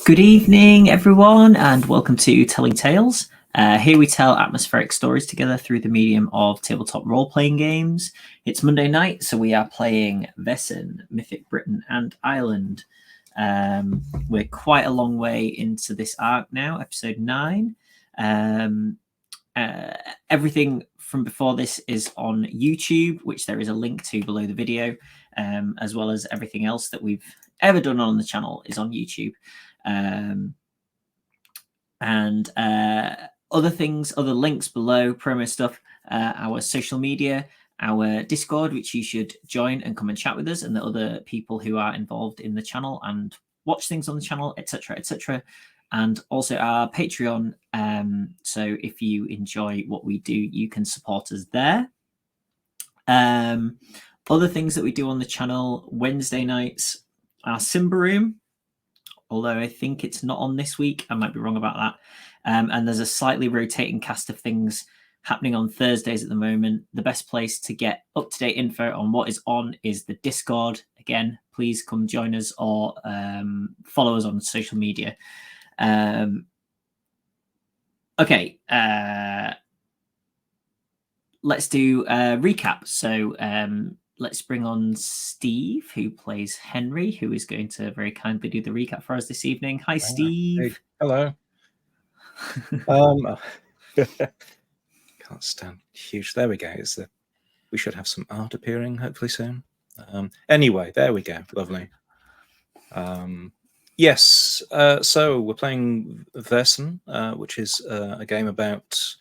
Good evening, everyone, and welcome to Telling Tales. Here we tell atmospheric stories together through the medium of tabletop role-playing games. It's Monday night, so we are playing Vaesen, Mythic Britain and Ireland. We're quite a long way into this arc now, episode 9. Everything from before this is on YouTube, which there is a link to below the video, as well as everything else that we've ever done on the channel is on YouTube. Other things, other links below, promo stuff, our social media, our Discord, which you should join and come and chat with us, and the other people who are involved in the channel and watch things on the channel, etc., etc. And also our Patreon. So if you enjoy what we do, you can support us there. Other things that we do on the channel, Wednesday nights, our Simba Room, although I think it's not on this week. I might be wrong about that. And there's a slightly rotating cast of things happening on Thursdays at the moment. The best place to get up-to-date info on what is on is the Discord. Again, please come join us or follow us on social media. Okay, let's do a recap. So let's bring on Steve, who plays Henry, who is going to very kindly do the recap for us this evening. Hi, Steve. Hey, hello. Can't stand huge. There we go. We should have some art appearing hopefully soon. Anyway, there we go. Lovely. Yes. So we're playing Vaesen, which is a game about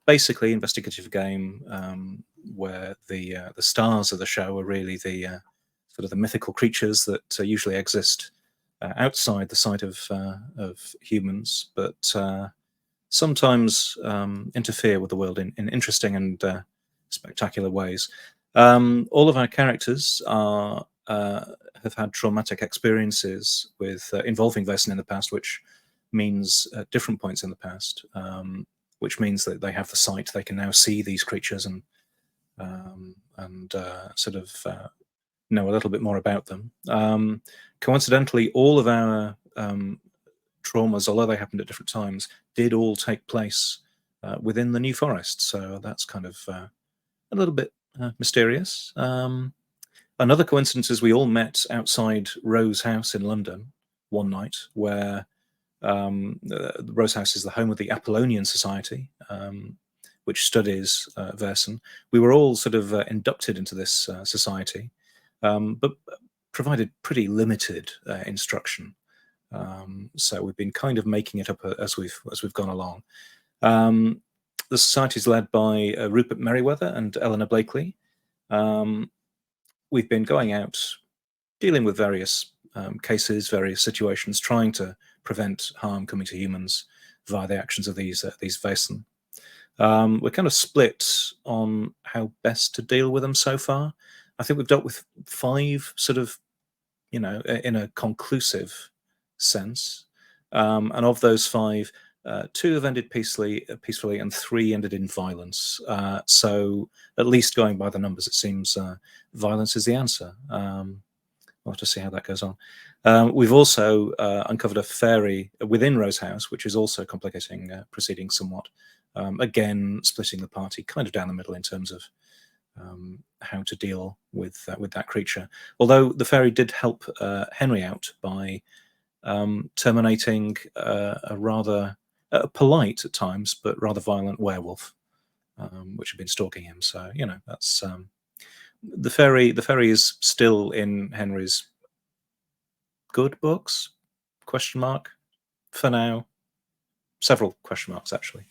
basically investigative game where the stars of the show are really the sort of the mythical creatures that usually exist outside the sight of humans, but sometimes interfere with the world in interesting and spectacular ways. All of our characters have had traumatic experiences with involving Vaesen in the past, which means at different points in the past, which means that they have the sight. They can now see these creatures and sort of know a little bit more about them. Coincidentally, all of our traumas, although they happened at different times, did all take place within the New Forest. So that's kind of a little bit mysterious. Another coincidence is we all met outside Rose House in London one night, where the Rose House is the home of the Apollonian Society, which studies Vaesen. We were all sort of inducted into this society, but provided pretty limited instruction. So we've been kind of making it up as we've gone along. The society is led by Rupert Merriweather and Eleanor Blakely. We've been going out, dealing with various cases, various situations, trying to prevent harm coming to humans via the actions of these Vaesen. We're kind of split on how best to deal with them so far. I think we've dealt with 5 sort of, in a conclusive sense. And of those 5, 2 have ended peacefully, and 3 ended in violence. So at least going by the numbers, it seems violence is the answer. We'll have to see how that goes on. We've also uncovered a fairy within Rose House, which is also complicating proceedings somewhat. Again, splitting the party kind of down the middle in terms of how to deal with that creature. Although the fairy did help Henry out by terminating a rather polite at times, but rather violent werewolf, which had been stalking him. So that's the fairy. The fairy is still in Henry's good books? Question mark for now. Several question marks actually.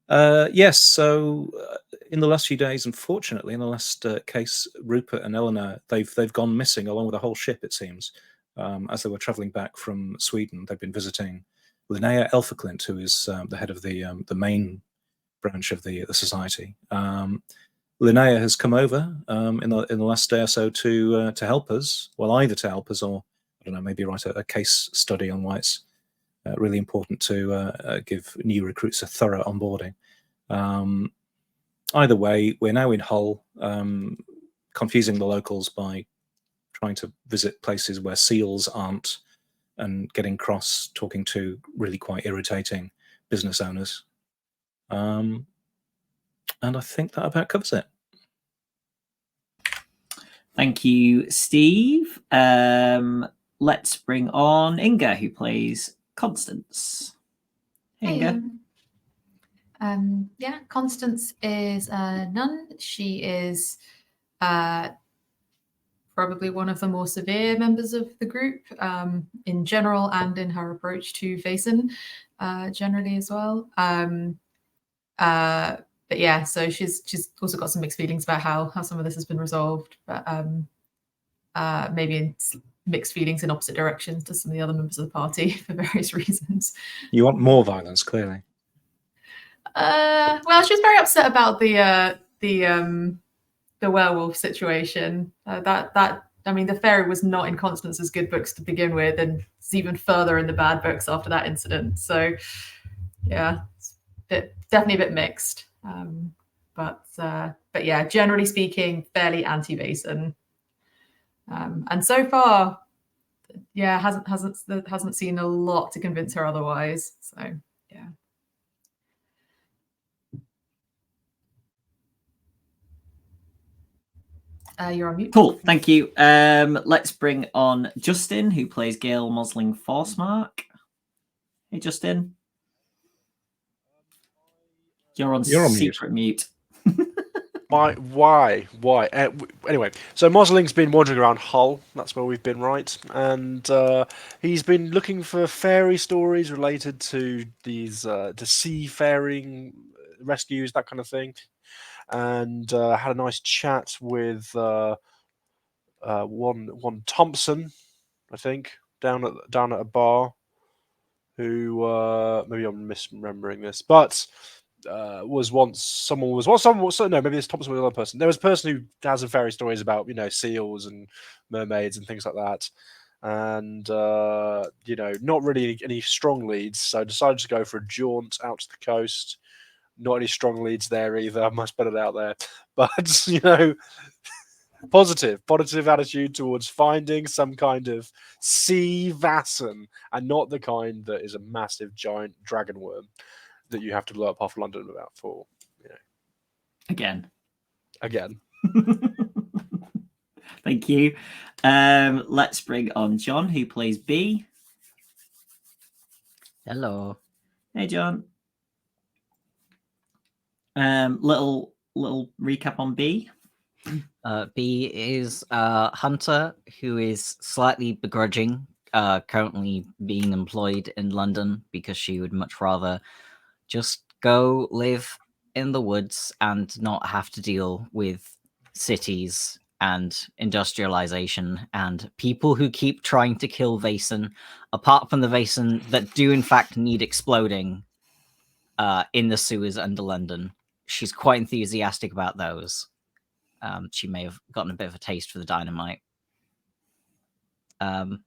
Yes, so in the last few days, unfortunately, in the last case, Rupert and Eleanor, they've gone missing along with a whole ship, it seems. As they were travelling back from Sweden, they've been visiting Linnea Elphaclint, who is the head of the main branch of the society. Linnea has come over in the last day or so to help us. Well, either to help us or, I don't know, maybe write a case study on why it's really important to give new recruits a thorough onboarding. Either way, we're now in Hull, confusing the locals by trying to visit places where seals aren't and getting cross, talking to really quite irritating business owners. And I think that about covers it. Thank you, Steve. Let's bring on Inga, who plays Constance. Hey, Inga. Yeah, Constance is a nun. She is probably one of the more severe members of the group in general, and in her approach to Vaesen generally as well. But yeah, so she's also got some mixed feelings about how some of this has been resolved, but maybe in mixed feelings in opposite directions to some of the other members of the party for various reasons. You want more violence, clearly. Well, she was very upset about the werewolf situation. I mean, the fairy was not in Constance's good books to begin with, and it's even further in the bad books after that incident. So, yeah, it's definitely a bit mixed. But yeah, generally speaking, fairly anti-Vaesen. And so far, yeah, hasn't seen a lot to convince her otherwise. So, yeah. You're on mute. Cool, thank you. Let's bring on Justin, who plays Gail Mosling Forcemark. Hey, Justin. You're on secret mute. Why? Anyway, so Mosling's been wandering around Hull. That's where we've been, right? And he's been looking for fairy stories related to these to seafaring rescues, that kind of thing. And had a nice chat with one Thompson, I think, down at a bar. Who maybe I'm misremembering this, but. Maybe this Thompson was another person. There was a person who has some fairy stories about, seals and mermaids and things like that. And, not really any strong leads. So I decided to go for a jaunt out to the coast. Not any strong leads there either. I must put it out there. But, positive attitude towards finding some kind of sea Vaesen, and not the kind that is a massive giant dragon worm that you have to blow up half London about for, Again. Thank you. Let's bring on John, who plays B. Hello. Hey, John. Little recap on B. B is a hunter who is slightly begrudging currently being employed in London, because she would much rather just go live in the woods and not have to deal with cities and industrialization and people who keep trying to kill Vaesen, apart from the Vaesen that do in fact need exploding in the sewers under London. She's quite enthusiastic about those. She may have gotten a bit of a taste for the dynamite. And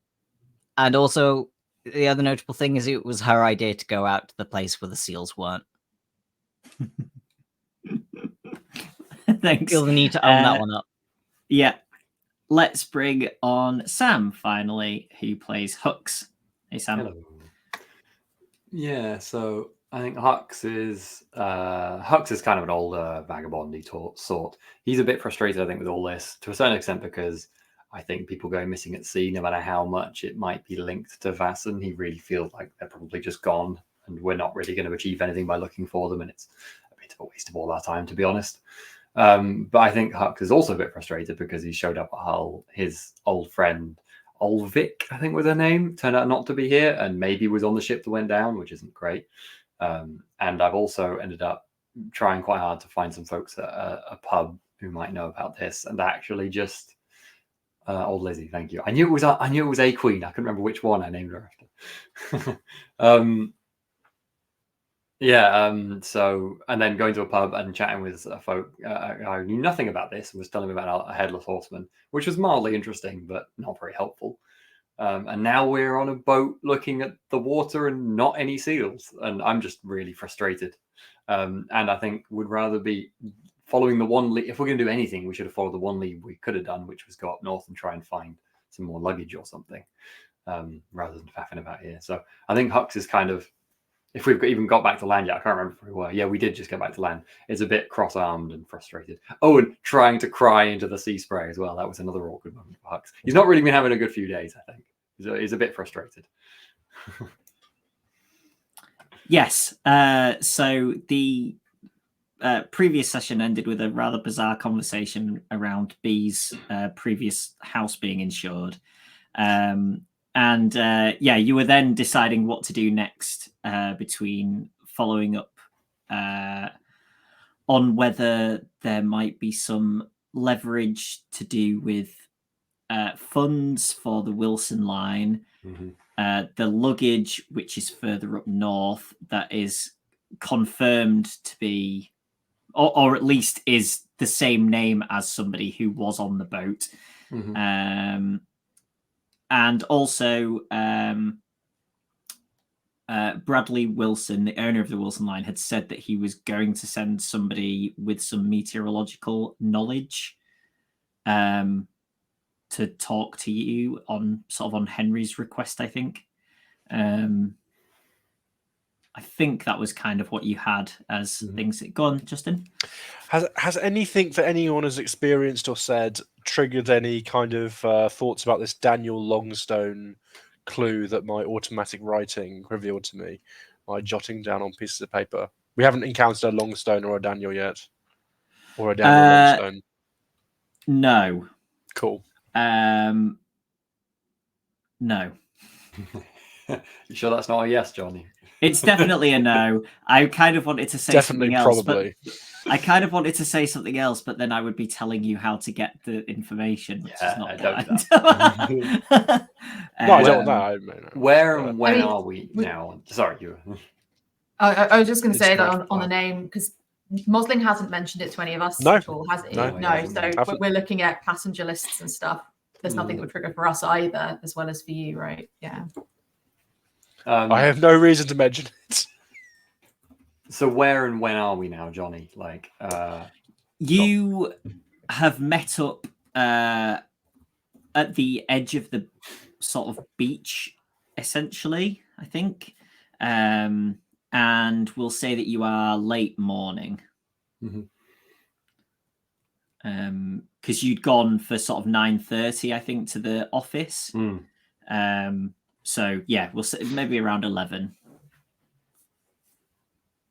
also, the other notable thing is it was her idea to go out to the place where the seals weren't. Thanks. Feel the need to own that one up. Yeah. Let's bring on Sam, finally, who plays Hux. Hey, Sam. Hello. Yeah, so I think Hux is kind of an older vagabondy sort. He's a bit frustrated, I think, with all this, to a certain extent, because I think people going missing at sea, no matter how much it might be linked to Vaesen, he really feels like they're probably just gone, and we're not really going to achieve anything by looking for them, and it's a bit of a waste of all our time, to be honest. But I think Hux is also a bit frustrated because he showed up at Hull. His old friend, Ulvik, I think was her name, turned out not to be here, and maybe was on the ship that went down, which isn't great. And I've also ended up trying quite hard to find some folks at a pub who might know about this, and actually just old Lizzie, thank you. I knew it was a queen. I couldn't remember which one I named her after. So, and then going to a pub and chatting with folk I knew nothing about this, and was telling me about a headless horseman, which was mildly interesting, but not very helpful. And now we're on a boat looking at the water and not any seals. And I'm just really frustrated. And I think would rather be following the one lead. If we're going to do anything, we should have followed the one lead we could have done, which was go up north and try and find some more luggage or something. rather than faffing about here. So I think Hux is kind of, if we've even got back to land yet, I can't remember if we were. Yeah, we did just get back to land. It's a bit cross-armed and frustrated. Oh, and trying to cry into the sea spray as well. That was another awkward moment for Hux. He's not really been having a good few days, I think. He's a bit frustrated. Yes. So the previous session ended with a rather bizarre conversation around B's previous house being insured. You were then deciding what to do next between following up on whether there might be some leverage to do with funds for the Wilson line, the luggage, which is further up north, that is confirmed to be, or at least is the same name as somebody who was on the boat. And also, Bradley Wilson, the owner of the Wilson line, had said that he was going to send somebody with some meteorological knowledge to talk to you on Henry's request, I think. I think that was kind of what you had as things. Go on, Justin. Has anything that anyone has experienced or said triggered any kind of thoughts about this Daniel Longstone clue that my automatic writing revealed to me by jotting down on pieces of paper? We haven't encountered a Longstone or a Daniel yet, or a Daniel Longstone. No. Cool. No. You sure that's not a yes, Jonny? It's definitely a no. I kind of wanted to say something else, probably. But I kind of wanted to say something else, but then I would be telling you how to get the information, which is not kind. No, I don't know. Where and when are we now? Sorry, you. I was just going to say that on the name, because Mosling hasn't mentioned it to any of us at all, has he? No. So we're looking at passenger lists and stuff. There's nothing that would trigger for us either, as well as for you, right? Yeah. I have no reason to mention it. So where and when are we now, Jonny? Like, you have met up at the edge of the sort of beach, essentially, I think. And we'll say that you are late morning. Because you'd gone for sort of 9:30, I think, to the office. So yeah, we'll say maybe around 11.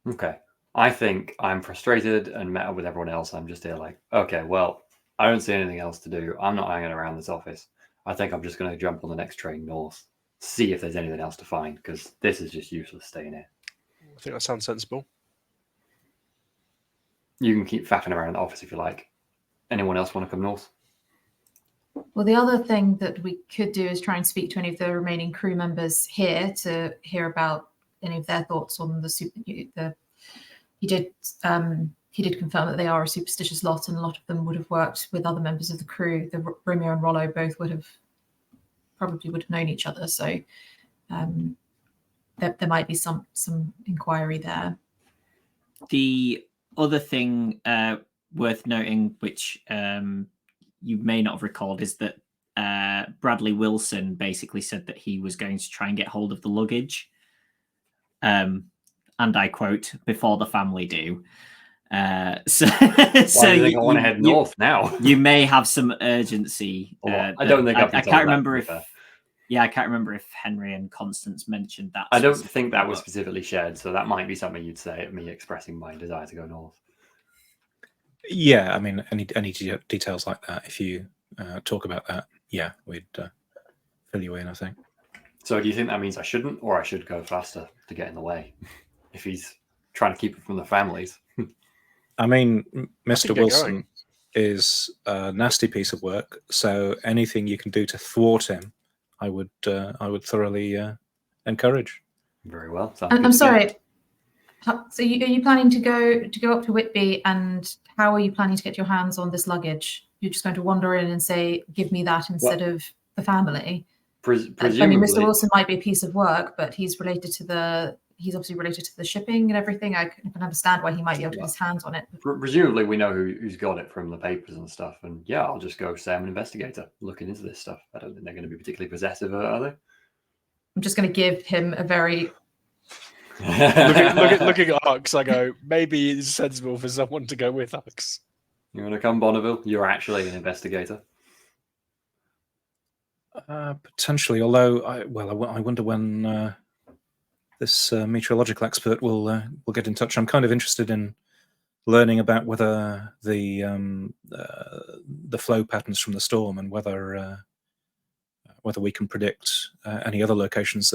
Okay. I think I'm frustrated and met up with everyone else. I'm just here like, okay, well, I don't see anything else to do. I'm not hanging around this office. I think I'm just going to jump on the next train north, see if there's anything else to find, because this is just useless staying here. I think that sounds sensible. You can keep faffing around the office if you like. Anyone else want to come north? Well, the other thing that we could do is try and speak to any of the remaining crew members here to hear about any of their thoughts on he did confirm that they are a superstitious lot, and a lot of them would have worked with other members of the crew. Romeo and Rollo both would have known each other, so there might be some inquiry there. The other thing worth noting, which you may not have recalled, is that Bradley Wilson basically said that he was going to try and get hold of the luggage. And I quote, before the family do. Why do you think I want to head north now? You may have some urgency. I don't think I can't remember if. Yeah, I can't remember if Henry and Constance mentioned that. I don't think that was specifically shared, so that might be something you'd say at me expressing my desire to go north. Yeah, I mean, any details like that, if you talk about that, yeah, we'd fill you in, I think. So do you think that means I shouldn't, or I should go faster to get in the way? If he's trying to keep it from the families. I mean, Mr. Wilson is a nasty piece of work, so anything you can do to thwart him, I would thoroughly encourage. Very well. I'm sorry. So are you planning to go up to Whitby, and how are you planning to get your hands on this luggage? You're just going to wander in and say, "Give me that," instead of the family. Presumably, I mean, Mr. Wilson might be a piece of work, but he's obviously related to the shipping and everything. I can understand why he might be able to get his hands on it. Presumably, we know who's got it from the papers and stuff. And yeah, I'll just go say I'm an investigator looking into this stuff. I don't think they're going to be particularly possessive, are they? I'm just going to give him a very looking at Hux, I go, maybe it's sensible for someone to go with Hux. You want to come, Bonneville? You're actually an investigator. Potentially, although I wonder when this meteorological expert will get in touch. I'm kind of interested in learning about whether the flow patterns from the storm and whether we can predict any other locations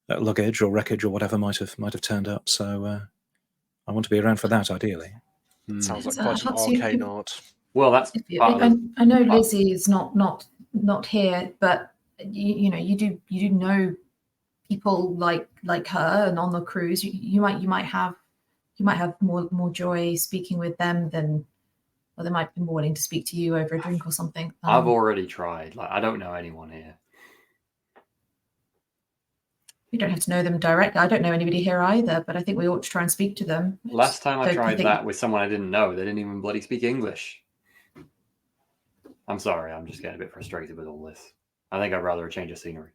that luggage or wreckage or whatever might have turned up. So I want to be around for that, ideally. Sounds like So quite an Hux, you arcane could- art. Well, that's part of the, I know Lizzie is not here, but you know you do know people like her and on the cruise. You might have more joy speaking with them than, or they might be more willing to speak to you over a drink or something. I've already tried. Like, I don't know anyone here. You don't have to know them directly. I don't know anybody here either, but I think we ought to try and speak to them. Last time I Don't you tried think- that with someone I didn't know, they didn't even bloody speak English. I'm sorry, I'm just getting a bit frustrated with all this. I think I'd rather a change of scenery.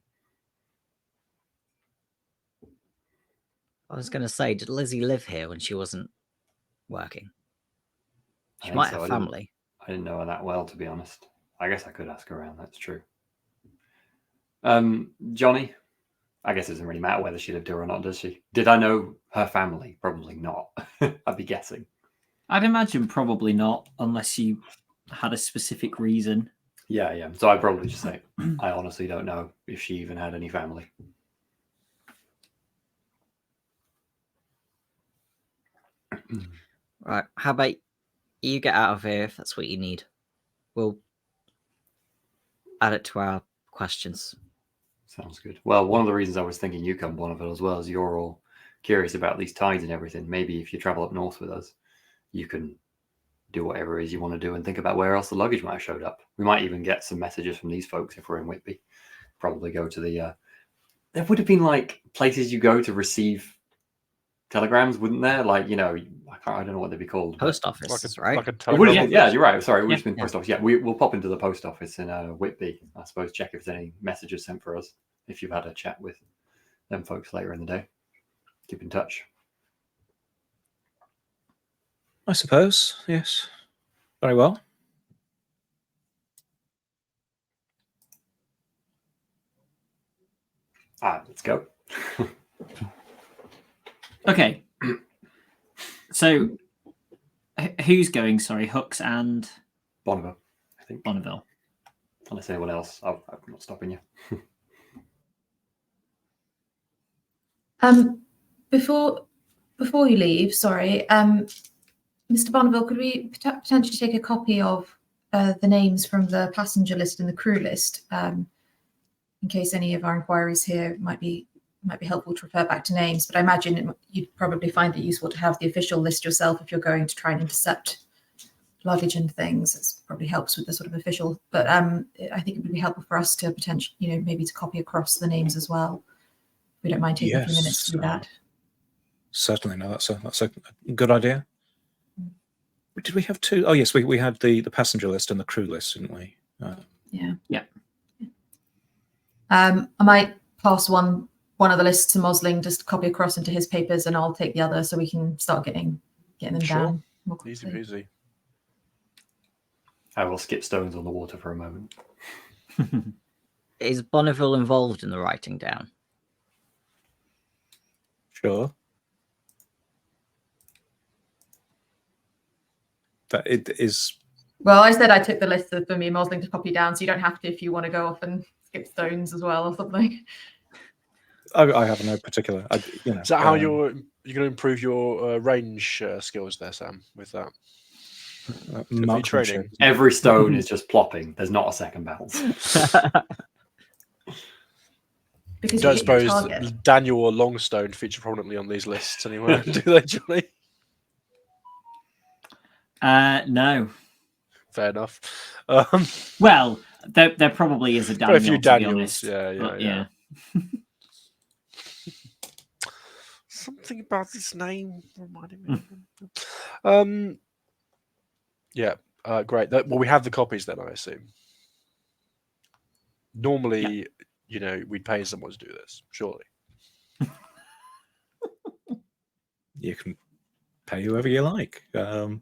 I was going to say, did Lizzie live here when she wasn't working? I She think might so. have family. I didn't know her that well, to be honest. I guess I could ask around, that's true. Jonny, I guess it doesn't really matter whether she lived here or not, does she? Did I know her family? Probably not. I'd be guessing. I'd imagine probably not, unless you had a specific reason. Yeah. So I'd probably just say, I honestly don't know if she even had any family. Right. How about you get out of here if that's what you need? We'll add it to our questions. Sounds good. Well, one of the reasons I was thinking you come, Bonneville, as well, is you're all curious about these tides and everything. Maybe if you travel up north with us, you can do whatever it is you want to do and think about where else the luggage might have showed up. We might even get some messages from these folks if we're in Whitby. Probably go to the... there would have been, like, places you go to receive telegrams, wouldn't there? Like, you know, I don't know what they'd be called. Post office, right? Like a It would telegram have, office. yeah, you're right. Sorry, it would Yeah. have been post office. Yeah, we'll pop into the post office in Whitby, I suppose, check if there's any messages sent for us, if you've had a chat with them folks later in the day. Keep in touch. I suppose, yes. Very well. Let's go. Okay. So, who's going? Sorry, Hux and Bonneville, I think. Bonneville. Unless anyone else, I'm not stopping you. Before you leave, sorry, Mr. Bonneville, could we potentially take a copy of the names from the passenger list and the crew list, in case any of our inquiries here might be helpful to refer back to names? But I imagine you'd probably find it useful to have the official list yourself if you're going to try and intercept luggage and things. It probably helps with the sort of official. But I think it would be helpful for us to potentially, maybe to copy across the names as well. We don't mind taking a few minutes to do that. Certainly, no. That's a good idea. Did we have two? Oh, yes, we had the passenger list and the crew list, didn't we? Yeah. I might pass one of the lists to Mosling, just copy across into his papers, and I'll take the other so we can start getting them Sure. down more Easy quickly. peasy. I will skip stones on the water for a moment. Is Bonneville involved in the writing down? Sure. That it is. Well, I said I took the list for me and Mosling to copy down, so you don't have to if you want to go off and skip stones as well or something. I have no particular. Is that how you're going to improve your range skills there, Sam, with that? marksmanship. training? Every stone is just plopping. There's not a second bounce. Because Don't you hit your suppose target. Daniel or Longstone feature prominently on these lists anywhere, do they, Johnny? No. Fair enough. Well, there probably is a Got a Daniel, few to be Daniels. honest. Yeah. But, yeah. Something about this name reminded me. Of him. Yeah. Great. Well, we have the copies then, I assume. Normally, we'd pay someone to do this, surely. You can pay whoever you like. No,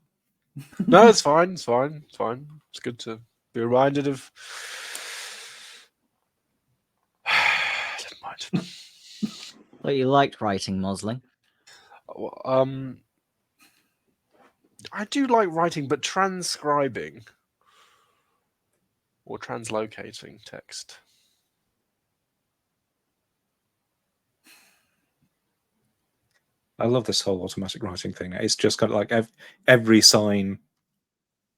it's fine. It's fine. It's fine. It's good to be reminded of. Never mind. Well, you liked writing, Mosley. I do like writing, but transcribing or translocating text. I love this whole automatic writing thing. It's just kind of like every sign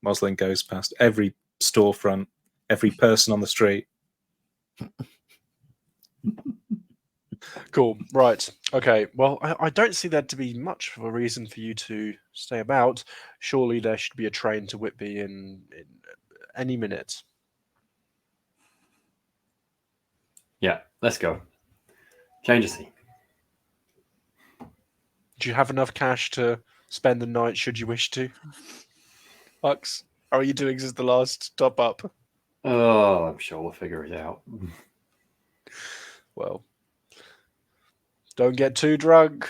Mosley goes past, every storefront, every person on the street. Cool. Right. Okay. Well, I don't see there to be much of a reason for you to stay about. Surely there should be a train to Whitby in any minute. Yeah, let's go. Change of scene. Do you have enough cash to spend the night should you wish to? Hux, how are you doing as the last top up? Oh, I'm sure we'll figure it out. Well, don't get too drunk.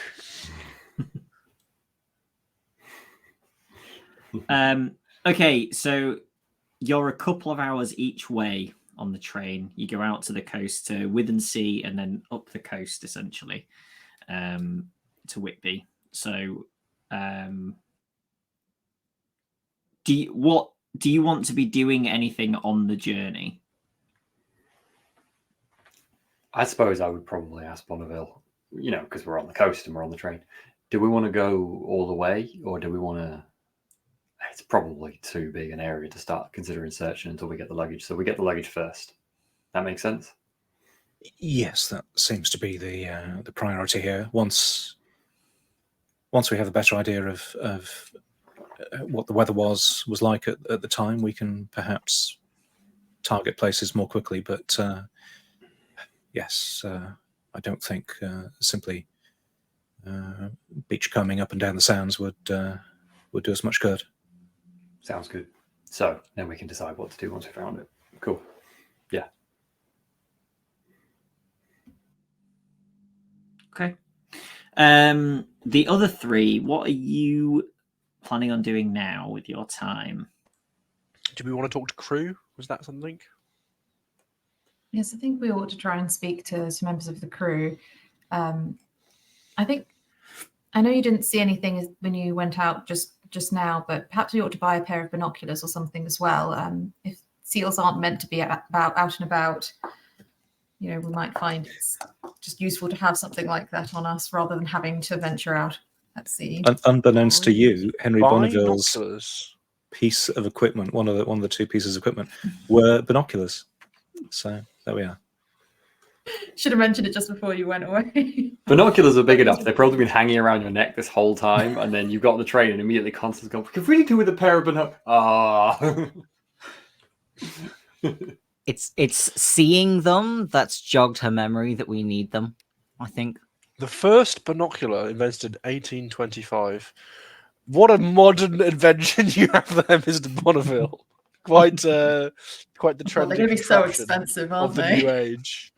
Okay, so you're a couple of hours each way on the train. You go out to the coast to Withensea and then up the coast essentially to Whitby. So do you want to be doing anything on the journey? I suppose I would probably ask Bonneville, because we're on the coast and we're on the train. Do we want to go all the way, or do we want to? It's probably too big an area to start considering searching until we get the luggage. So we get the luggage first. That makes sense. Yes, that seems to be the priority here. Once we have a better idea of what the weather was like at the time, we can perhaps target places more quickly. But yes, I don't think simply beachcombing up and down the sands would do us much good. Sounds good. So then we can decide what to do once we found it. Cool. Yeah. Okay. The other three, what are you planning on doing now with your time? Do we want to talk to crew? Was that something? Yes, I think we ought to try and speak to some members of the crew. I know you didn't see anything when you went out just now, but perhaps we ought to buy a pair of binoculars or something as well. If seals aren't meant to be out and about, we might find it's just useful to have something like that on us rather than having to venture out at sea. Unbeknownst to you, Henry Bonneville's Binoculars. piece of equipment, one of the two pieces of equipment, were binoculars. So there we are. Should have mentioned it just before you went away. Binoculars are big enough. They've probably been hanging around your neck this whole time, and then you've got on the train and immediately Constance goes, "We could really do with a pair of binoculars." Ah. It's seeing them that's jogged her memory that we need them, I think. The first binocular invented in 1825. What a modern invention you have there, Mr. Bonneville. Quite the trendy. Well, they're going to be so contraption expensive, of aren't the they? new age.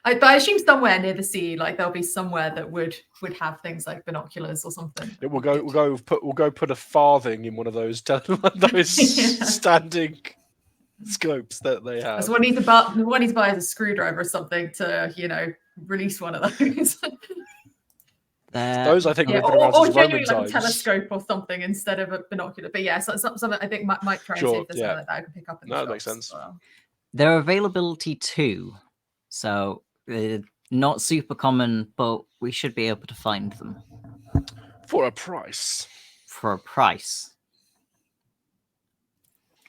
But I assume somewhere near the sea, like there'll be somewhere that would have things like binoculars or something. Yeah, we'll go put a farthing in one of those standing scopes that they have. So what needs to buy is a screwdriver or something to release one of those. Those I think Yeah, would have been around or since Roman genuinely like a times. telescope or something instead of a binocular. But yeah, something I think might try and see Sure, if there's something like that I can pick up in the No, that makes shops sense. as well. Their availability too, so not super common, but we should be able to find them For a price. for a price.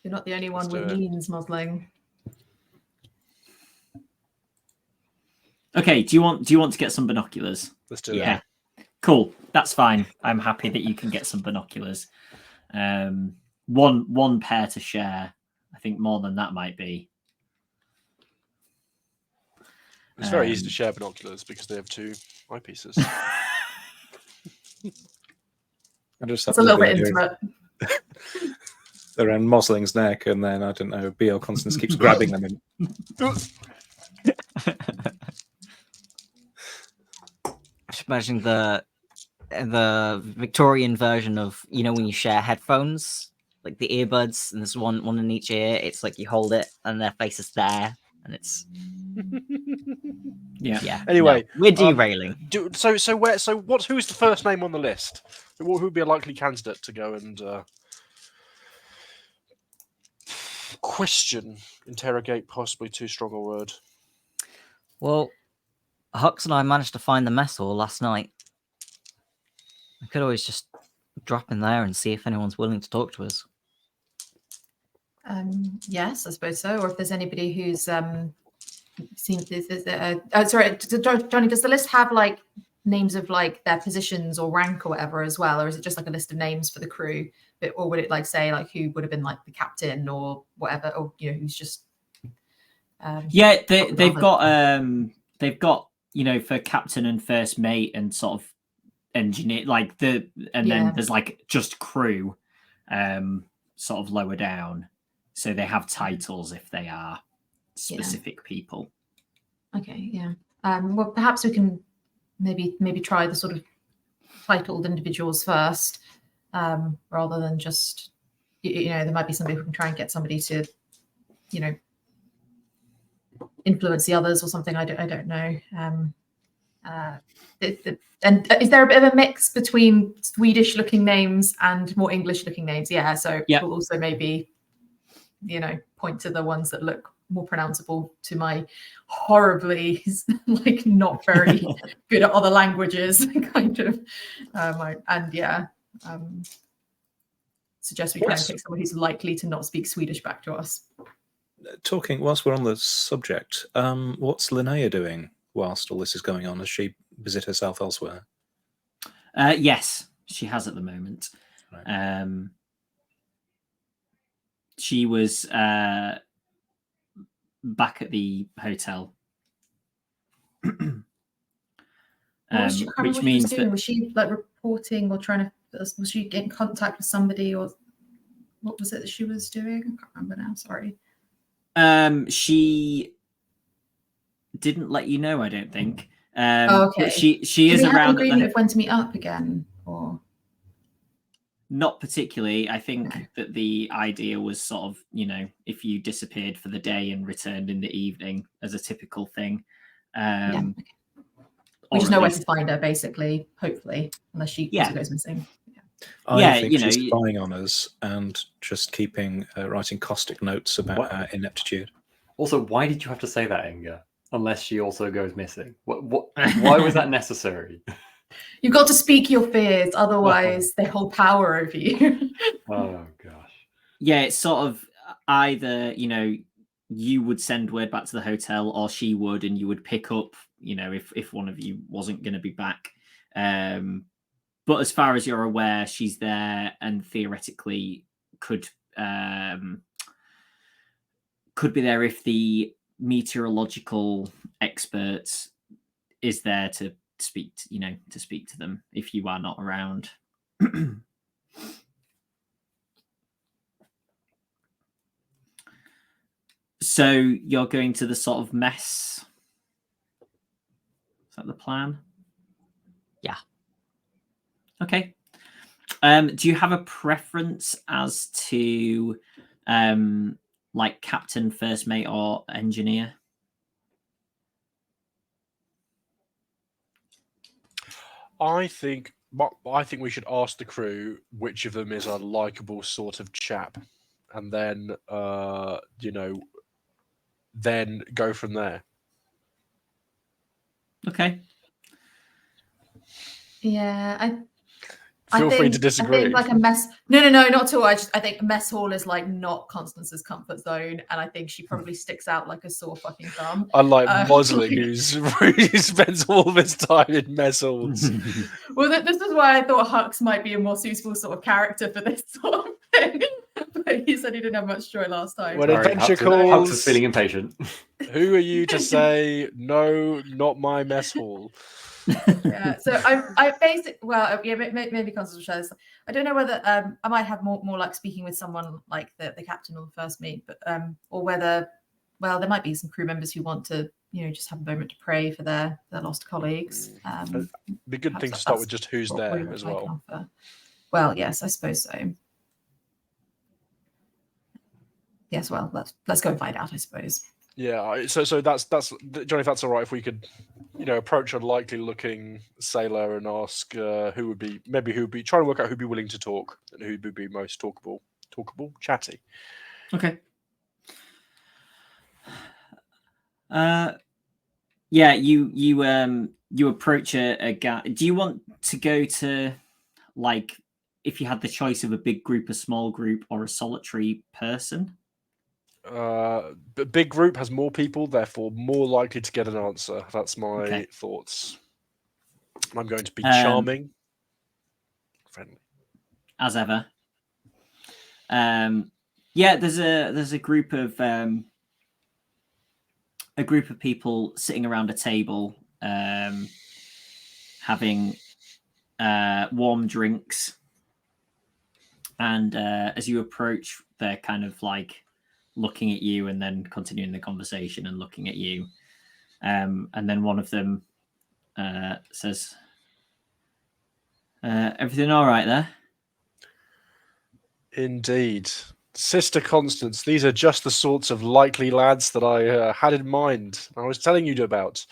You're not the only one Let's with do it. means, Mosling. Okay, do you want to get some binoculars? Let's do Yeah. it. Cool. That's fine. I'm happy that you can get some binoculars. One pair to share. I think more than that might be. It's very easy to share binoculars because they have two eyepieces. I just It's a little bit intimate. around Mosling's neck, and then I don't know. B.L. Constance keeps grabbing them. Just imagine the Victorian version of, you know, when you share headphones, like the earbuds, and there's one in each ear. It's like you hold it, and their face is there, and it's yeah. Anyway, no, we're derailing. Who's the first name on the list? Who would be a likely candidate to go and question, interrogate, possibly too strong a word? Well, Hux and I managed to find the mess hall last night. I could always just drop in there and see if anyone's willing to talk to us. Yes, I suppose so. Or if there's anybody who's seen this. Sorry, Jonny, does the list have like names of like their positions or rank or whatever as well, or is it just like a list of names for the crew? Or would it like say like who would have been like the captain or whatever, or you know who's just? They've got you know, for captain and first mate and sort of engineer, like then there's like just crew, sort of lower down. So they have titles if they are specific people. Okay, yeah. Well, perhaps we can maybe try the sort of titled individuals first, rather than just you know there might be somebody who can try and get somebody to, you know, influence the others or something. I don't know. And is there a bit of a mix between Swedish looking names and more English looking names? Yeah. So we'll also maybe, you know, point to the ones that look more pronounceable to my horribly like not very good at other languages kind of. Suggest we try and pick someone who's likely to not speak Swedish back to us. Talking whilst we're on the subject, what's Linnea doing whilst all this is going on? Has she busied herself elsewhere? Yes, she has at the moment. Right. She was back at the hotel, which means that was she like reporting or trying to? Was she getting in contact with somebody, or what was it that she was doing? I can't remember now. Sorry. She didn't let you know, I don't think. Okay. But she is around. Have an agreement of when to meet up again, or not particularly. I think that the idea was sort of, you know, if you disappeared for the day and returned in the evening as a typical thing. We just know where to find her, basically. Hopefully, unless she also goes missing. I think she's spying on us and just keeping writing caustic notes about her ineptitude. Also, why did you have to say that, Inga? Unless she also goes missing. Why was that necessary? You've got to speak your fears, otherwise they hold power over you. Oh gosh. Yeah, it's sort of either, you know, you would send word back to the hotel, or she would, and you would pick up, you know, if one of you wasn't going to be back. But as far as you're aware, she's there and theoretically could be there if the meteorological experts is there to speak to them if you are not around. So you're going to the sort of mess. Is that the plan? Yeah. Okay. Do you have a preference as to like captain, first mate, or engineer? I think we should ask the crew which of them is a likable sort of chap, and then then go from there. Okay. Yeah, Feel free to disagree. I think like a mess. No, not at all. I think a mess hall is like not Constance's comfort zone, and I think she probably sticks out like a sore fucking thumb. Unlike Mosling, who spends all of his time in mess halls. Well, this is why I thought Hux might be a more suitable sort of character for this sort of thing. But he said he didn't have much joy last time. When adventure calls, Hux is feeling impatient. Who are you to say no? Not my mess hall. Yeah, so I basically, well, yeah, maybe Constance will share this. I don't know whether I might have more like speaking with someone like the captain or the first mate, but or whether, well, there might be some crew members who want to, just have a moment to pray for their lost colleagues. Be a good thing to perhaps start with that's just who's what there we as might well. offer. Well, yes, I suppose so. Yes, well, let's go and find out, I suppose. Yeah, so that's Johnny. If that's all right, if we could, approach a likely looking sailor and ask who would be trying to work out who'd be willing to talk and who would be most talkable, chatty. Okay. Yeah, you approach a guy. Do you want to go to, like, if you had the choice of a big group, a small group, or a solitary person? But big group has more people, therefore more likely to get an answer. That's my thoughts. I'm going to be charming, friendly, as ever. Yeah, there's a group of people sitting around a table, having warm drinks, and as you approach, they're kind of like looking at you and then continuing the conversation and looking at you, and then one of them says, "Everything all right there?" Indeed. Sister Constance, these are just the sorts of likely lads that I had in mind. I was telling you about.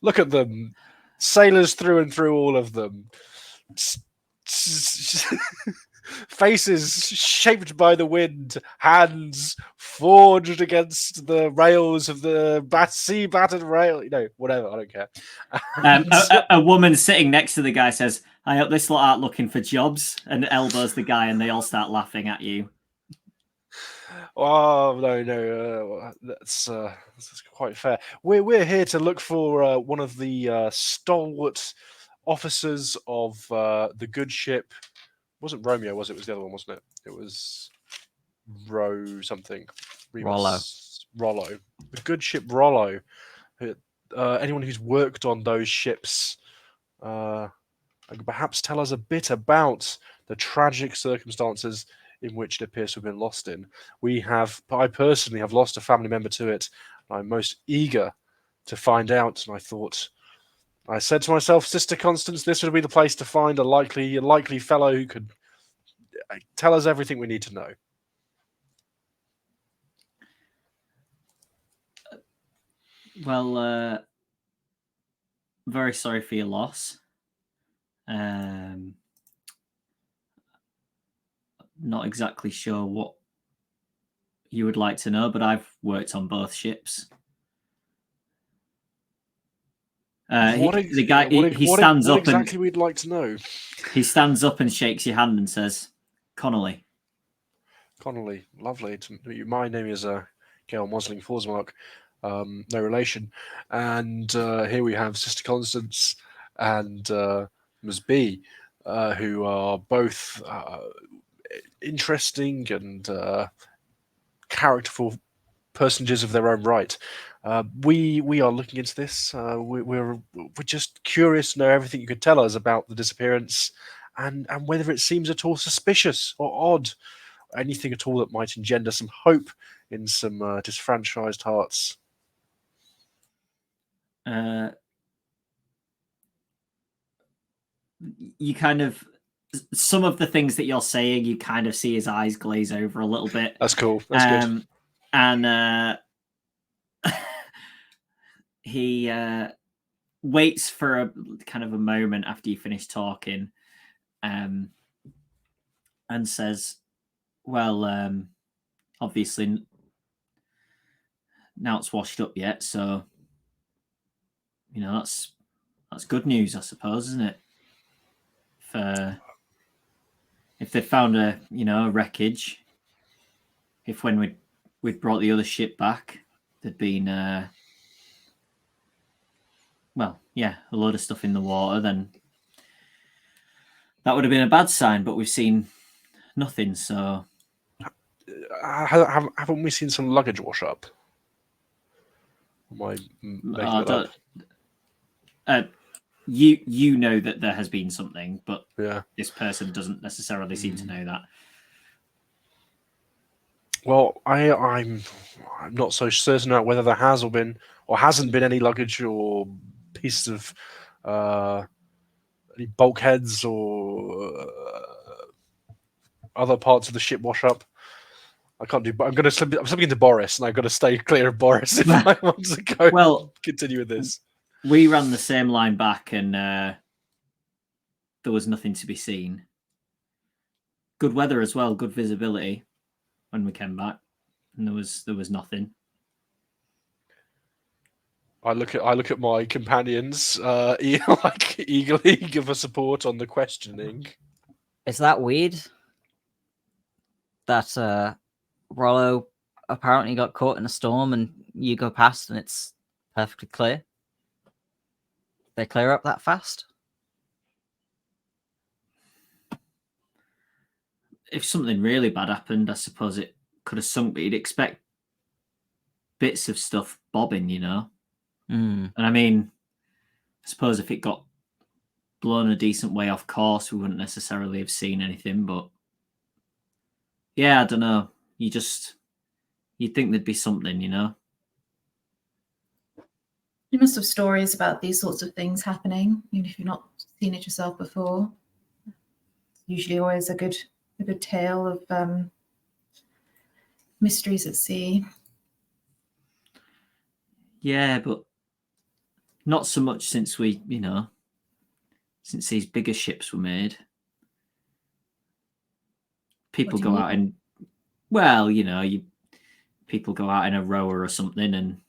Look at them. Sailors through and through, all of them. Faces shaped by the wind, hands forged against the rails of the sea battered rail. Whatever, I don't care. A woman sitting next to the guy says, "I hope this lot aren't looking for jobs," and elbows the guy, and they all start laughing at you. Oh no, that's quite fair. We're here to look for one of the stalwart officers of the good ship. It wasn't Romeo, was it? It was the other one, wasn't it? It was something. Rollo. The good ship Rollo. Anyone who's worked on those ships could perhaps tell us a bit about the tragic circumstances in which it appears to have been lost in. I personally have lost a family member to it. And I'm most eager to find out. And I said to myself, Sister Constance, this would be the place to find a likely fellow who could tell us everything we need to know. Well, very sorry for your loss. Not exactly sure what you would like to know, but I've worked on both ships. The guy he stands up exactly we'd like to know. He stands up and shakes your hand and says, "Connolly." Connolly, lovely to meet you. My name is Gail Mosling Forsmark, no relation. And here we have Sister Constance and Ms. B, who are both interesting and characterful personages of their own right. We are looking into this. We're just curious to know everything you could tell us about the disappearance and whether it seems at all suspicious or odd. Anything at all that might engender some hope in some disfranchised hearts. You kind of, some of the things that you're saying, you kind of see his eyes glaze over a little bit. That's cool. That's good. And he waits for a kind of a moment after you finish talking, and says, "Well, obviously now it's washed up yet, so that's good news, I suppose, isn't it? If they found a wreckage, if when we'd brought the other ship back, there'd been a load of stuff in the water, then that would have been a bad sign. But we've seen nothing, so." Haven't we seen some luggage wash up? Am I making that up? you know that there has been something, but Yeah. this person doesn't necessarily seem to know that. Well, I'm not so certain about whether there has or hasn't been any luggage or pieces of any bulkheads or other parts of the ship wash up. I can't do. But I'm slipping into Boris, and I've got to stay clear of Boris if I want to go. Well, continue with this. We ran the same line back, and there was nothing to be seen. Good weather as well, good visibility when we came back, and there was nothing. I look at my companions, eagerly give us support on the questioning. Is that weird? That Rollo apparently got caught in a storm, and you go past, and it's perfectly clear. They clear up that fast? If something really bad happened, I suppose it could have sunk, but you'd expect bits of stuff bobbing, you know? Mm. And I mean, I suppose if it got blown a decent way off course, we wouldn't necessarily have seen anything, but yeah, I don't know. You'd think there'd be something, you know? You must have stories about these sorts of things happening, even if you've not seen it yourself before. Usually always a good tale of mysteries at sea. Yeah, but not so much since since these bigger ships were made. People go out and, well, people go out in a rower or something and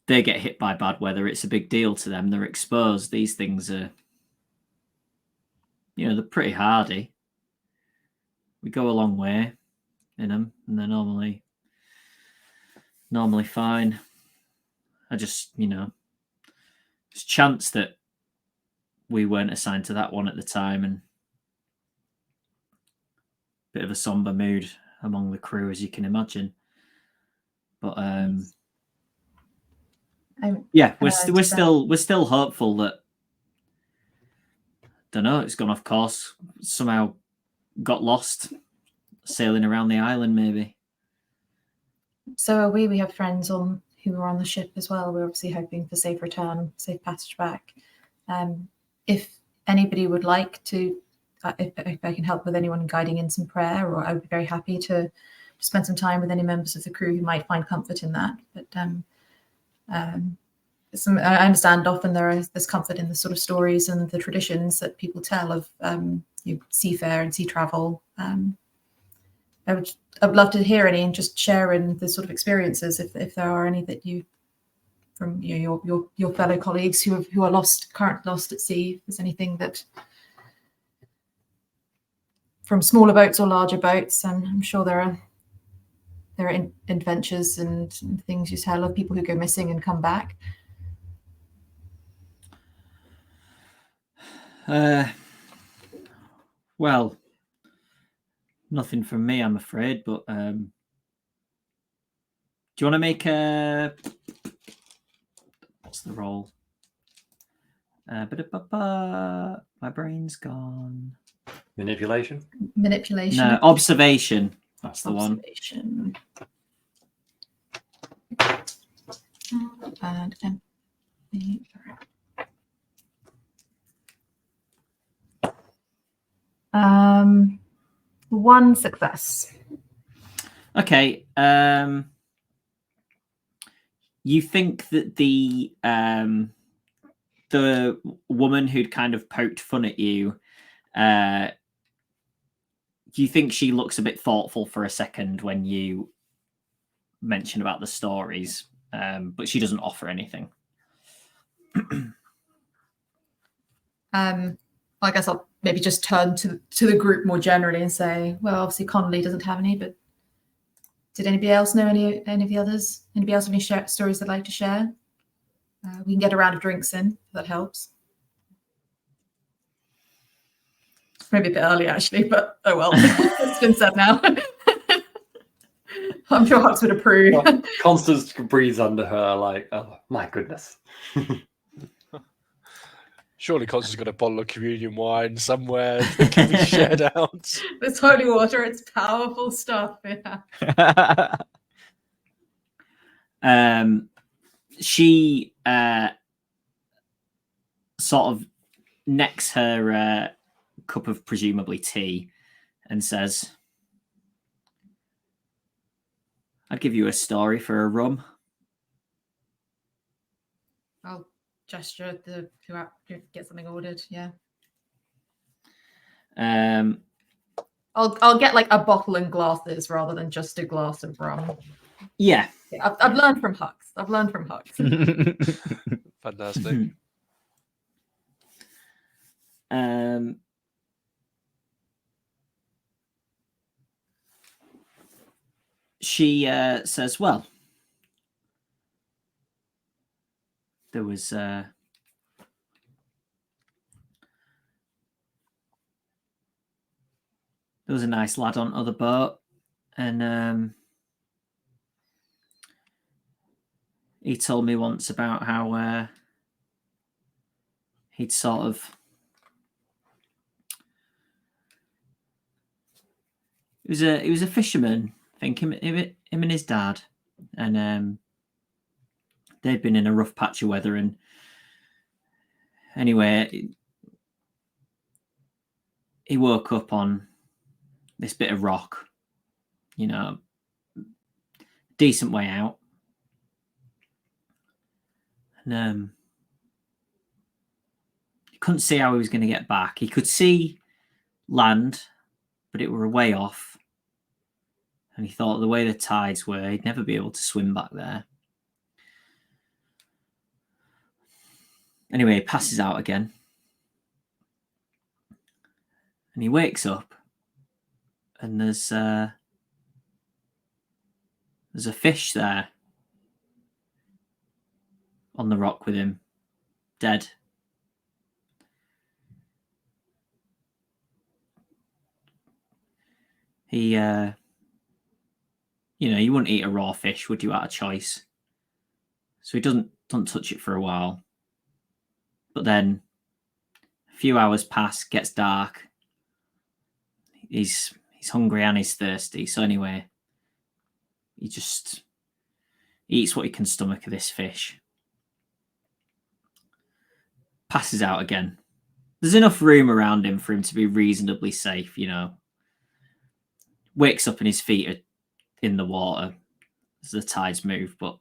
they get hit by bad weather. It's a big deal to them. They're exposed. These things are, they're pretty hardy. We go a long way in them, and they're normally fine. I just, it's chance that we weren't assigned to that one at the time, and bit of a somber mood among the crew, as you can imagine. But yeah, we're still hopeful that, don't know, it's gone off course, somehow got lost sailing around the island, maybe. So are we have friends who are on the ship as well. We're obviously hoping for safe return, safe passage back. If anybody would like to, if I can help with anyone guiding in some prayer, or I would be very happy to spend some time with any members of the crew who might find comfort in that. But I understand often there's comfort in the sort of stories and the traditions that people tell of seafair and sea travel. I'd love to hear any and just share in the sort of experiences if there are any that you, from your fellow colleagues who are currently lost at sea. If there's anything that, from smaller boats or larger boats, I'm sure there are adventures and things you tell of people who go missing and come back. Well, nothing from me, I'm afraid. But do you want to make a? What's the roll? My brain's gone. Manipulation. No, observation. That's the one. And empathy. One success. Okay. You think that the woman who'd kind of poked fun at you, you think she looks a bit thoughtful for a second when you mention about the stories, but she doesn't offer anything. I guess I'll maybe just turn to the group more generally and say, well, obviously Connolly doesn't have any, but did anybody else know any of the others? Anybody else have any stories they'd like to share? We can get a round of drinks in, if that helps. Maybe a bit early, actually, but oh well. It's been said now. I'm sure Hux would approve. Constance breathes under her like, oh my goodness. Surely Constance's got a bottle of communion wine somewhere that can be shared out. This holy water, it's powerful stuff. Yeah. She sort of necks her cup of presumably tea and says, I'd give you a story for a rum. I'll gesture to get something ordered. Yeah. I'll get like a bottle and glasses rather than just a glass of rum. Yeah. I've learned from Hux. I've learned from Hux. Fantastic. She says, well, there was a nice lad on other boat, and he told me once about how he'd sort of he was a fisherman, I think, him and his dad, and they'd been in a rough patch of weather, and anyway, he woke up on this bit of rock, you know, decent way out, and he couldn't see how he was going to get back. He could see land, but it were a way off, and he thought the way the tides were, he'd never be able to swim back there. Anyway, he passes out again, and he wakes up, and there's a fish there on the rock with him, dead. He, you wouldn't eat a raw fish, would you, out of choice? So he doesn't touch it for a while. But then a few hours pass, gets dark. He's hungry and he's thirsty. So anyway, he just eats what he can stomach of this fish. Passes out again. There's enough room around him for him to be reasonably safe, you know. Wakes up and his feet are in the water as the tides move, but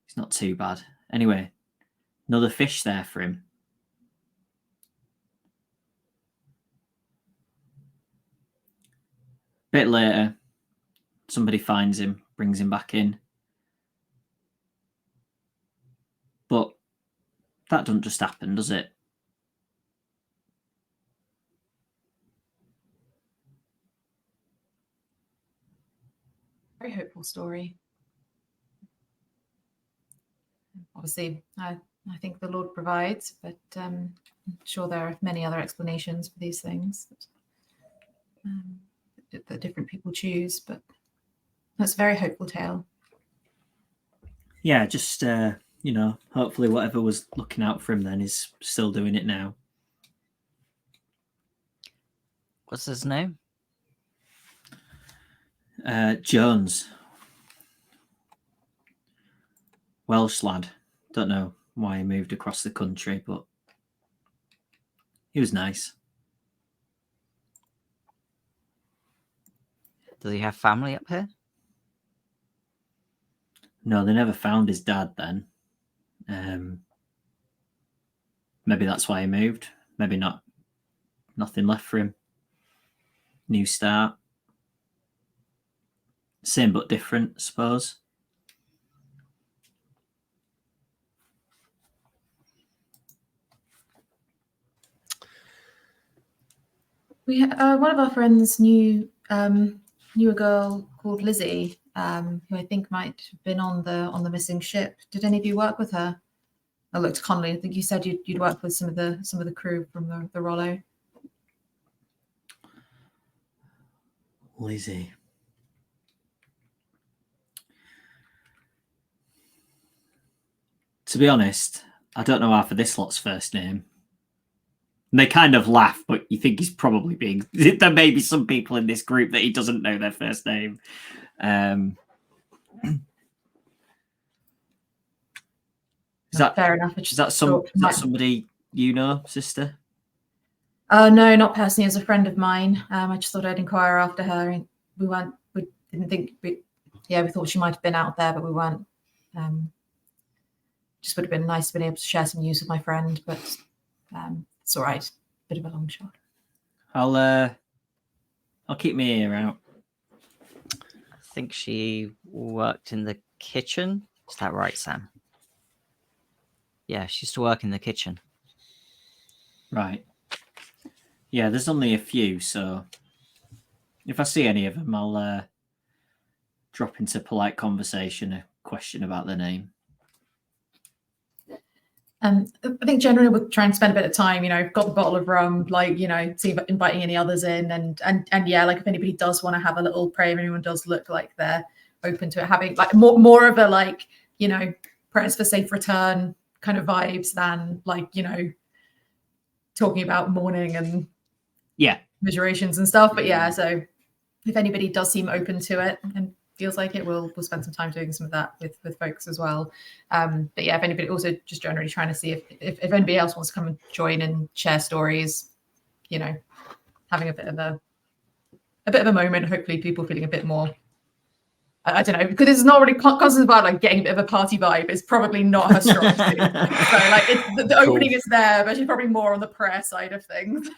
it's not too bad. Anyway, another fish there for him. Bit later, somebody finds him, brings him back in. But that doesn't just happen, does it? Very hopeful story. Obviously, I think the Lord provides, but I'm sure there are many other explanations for these things that different people choose. But that's a very hopeful tale. Yeah, just hopefully whatever was looking out for him then is still doing it now. What's his name? Jones. Welsh lad. Don't know why he moved across the country, but he was nice. Does he have family up here? No, they never found his dad then. Maybe that's why he moved. Maybe not. Nothing left for him. New start. Same but different, I suppose. We one of our friends knew a girl called Lizzie, who I think might have been on the missing ship. Did any of you work with her? I looked to Connolly. I think you said you'd worked with some of the crew from the Rollo. Lizzie. To be honest, I don't know half of this lot's first name. And they kind of laugh, but you think he's probably being. There may be some people in this group that he doesn't know their first name. Is that fair enough? Is that somebody you know, sister? No, not personally. As a friend of mine, I just thought I'd inquire after her. We didn't think. We thought she might have been out there, but we weren't. Just would have been nice to be able to share some news with my friend, but it's all right. Bit of a long shot. I'll keep my ear out. I think she worked in the kitchen. Is that right, Sam? Yeah, she used to work in the kitchen. Right. Yeah, there's only a few, so if I see any of them, I'll drop into polite conversation a question about their name. I think generally we'll try and spend a bit of time, got the bottle of rum, see if inviting any others in, and yeah, like if anybody does want to have a little pray, if anyone does look like they're open to it, having like more of a prayers for safe return kind of vibes than talking about mourning and commiserations and stuff. But yeah, so if anybody does seem open to it and feels like it, we'll spend some time doing some of that with folks as well. But yeah, if anybody also just generally trying to see if anybody else wants to come and join and share stories, having a bit of a moment, hopefully people feeling a bit more, I don't know, because it's not really constant about getting a bit of a party vibe. It's probably not her strong suit. So the opening is there, but she's probably more on the prayer side of things.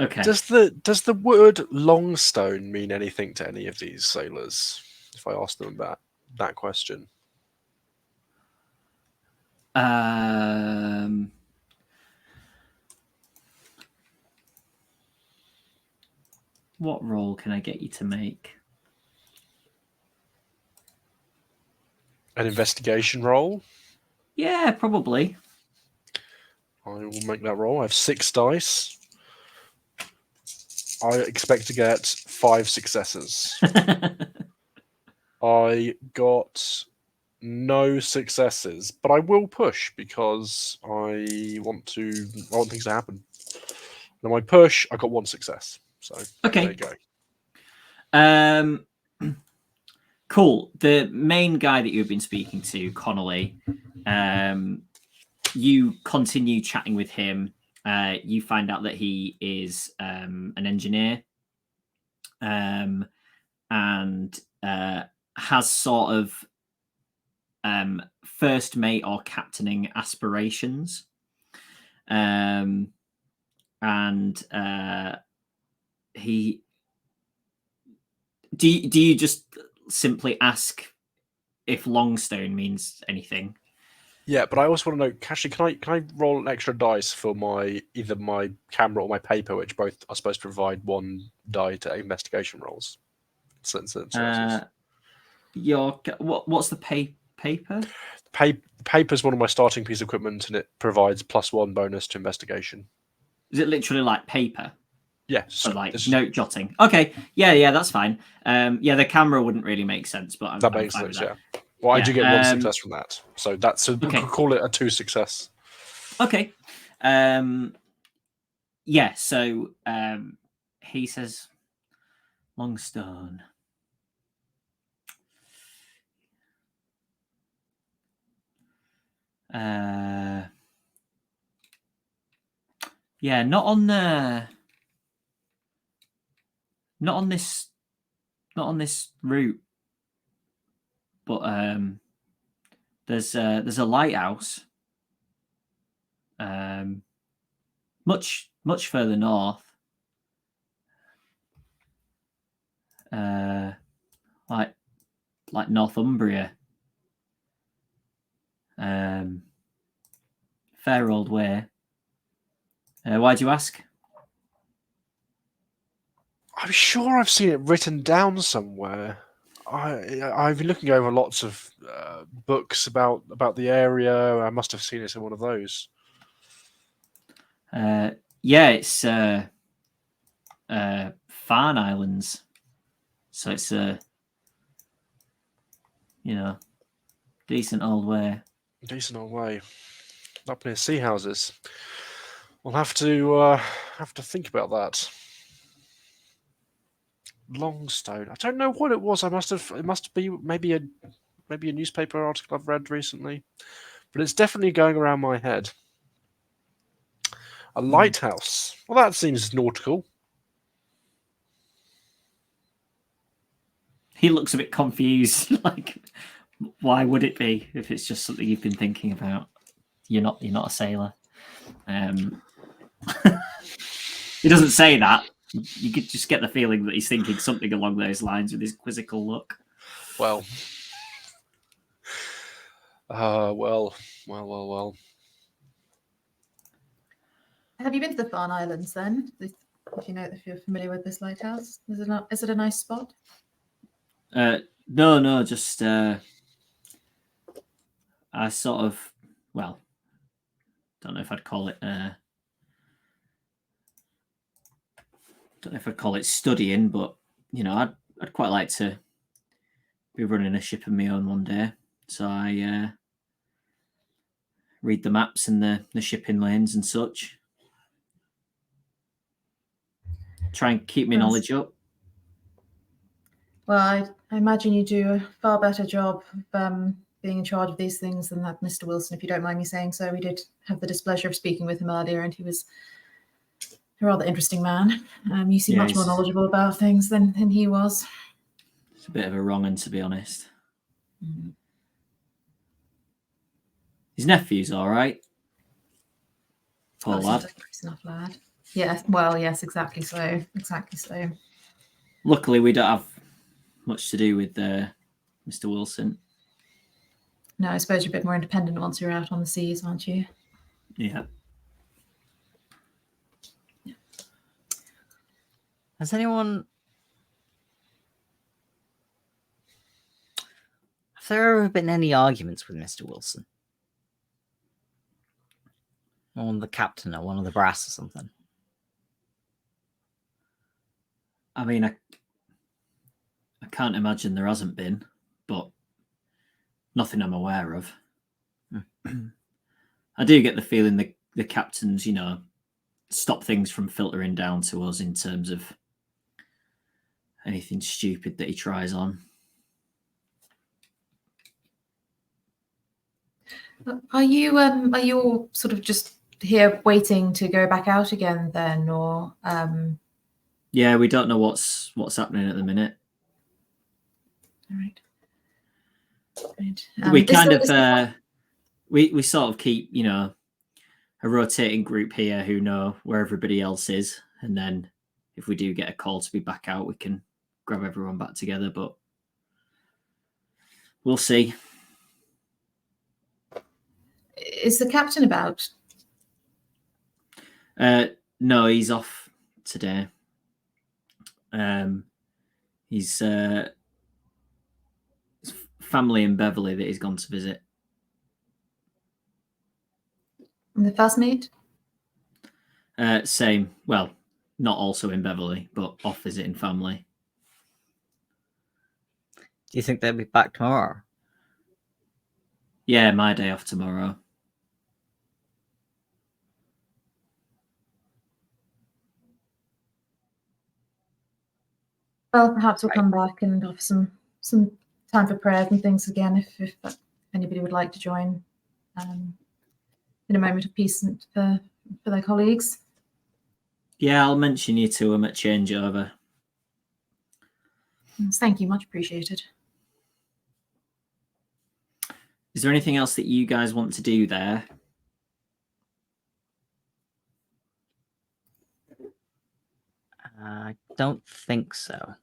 Okay. Does the word Longstone mean anything to any of these sailors? If I ask them that question. What role can I get you to make? An investigation roll? Yeah, probably. I will make that roll. I have 6 dice. I expect to get 5 successes. I got no successes, but I will push because I want things to happen. Now my push, I got 1 success. So okay. There you go. Cool. The main guy that you've been speaking to, Connolly, you continue chatting with him. You find out that he is an engineer and has sort of first mate or captaining aspirations. And he... Do you just simply ask if Longstone means anything? Yeah, but I also want to know, actually, can I roll an extra dice for either my camera or my paper, which both are supposed to provide 1 die to investigation rolls? What's the paper? Paper's one of my starting piece of equipment, and it provides +1 bonus to investigation. Is it literally like paper? Yeah. So note jotting. Okay. Yeah, that's fine. The camera wouldn't really make sense, but that makes sense. Yeah. Well, I do get 1 success from that, so that's okay. Call it a 2 success. Okay. So he says, Longstone. Not on this route, but there's a lighthouse much further north, like Northumbria. Fair old way. Why'd you ask? I'm sure I've seen it written down somewhere. I've been looking over lots of books about the area. I must have seen it in one of those. It's Farne Islands. So it's decent old way. Decent old way. Up near sea houses. We'll have to think about that. Longstone. I don't know what it was. It must be maybe a newspaper article I've read recently, but it's definitely going around my head. A lighthouse. Well, that seems nautical. He looks a bit confused. Like, why would it be if it's just something you've been thinking about? You're not a sailor. He doesn't say that. You could just get the feeling that he's thinking something along those lines with his quizzical look. Well. Well. Have you been to the Farne Islands then? If you're familiar with this lighthouse, is it a nice spot? No, just I sort of, well, don't know if I'd call it studying, but I'd quite like to be running a ship of my own one day. So I read the maps and the shipping lanes and such. Try and keep my knowledge up. Well, I imagine you do a far better job of being in charge of these things than that Mr. Wilson, if you don't mind me saying so. We did have the displeasure of speaking with him earlier, and he was a rather interesting man. You seem much more knowledgeable about things than he was. It's a bit of a wrong one, to be honest. Mm-hmm. His nephew's all right. Poor lad. Like a nice enough lad. Yes, well, yes, exactly so. Luckily, we don't have much to do with Mr. Wilson. No, I suppose you're a bit more independent once you're out on the seas, aren't you? Yeah. Have there ever been any arguments with Mr. Wilson? Or the captain or one of the brass or something? I mean, I can't imagine there hasn't been, but nothing I'm aware of. I do get the feeling that the captains, stop things from filtering down to us in terms of anything stupid that he tries on. Are you all sort of just here waiting to go back out again then, or? Yeah, we don't know what's happening at the minute. All right. We kind of we sort of keep a rotating group here who know where everybody else is, and then if we do get a call to be back out, we can grab everyone back together. But we'll see. Is the captain about? No, he's off today. He's family in Beverley that he's gone to visit. And the first mate? Same. Well, not also in Beverley, but off visiting family. Do you think they'll be back tomorrow? Yeah, my day off tomorrow. Well, perhaps we'll come back and have some time for prayers and things again if anybody would like to join in a moment of peace and for their colleagues. Yeah, I'll mention you to them at changeover. Thank you, much appreciated. Is there anything else that you guys want to do there? I don't think so.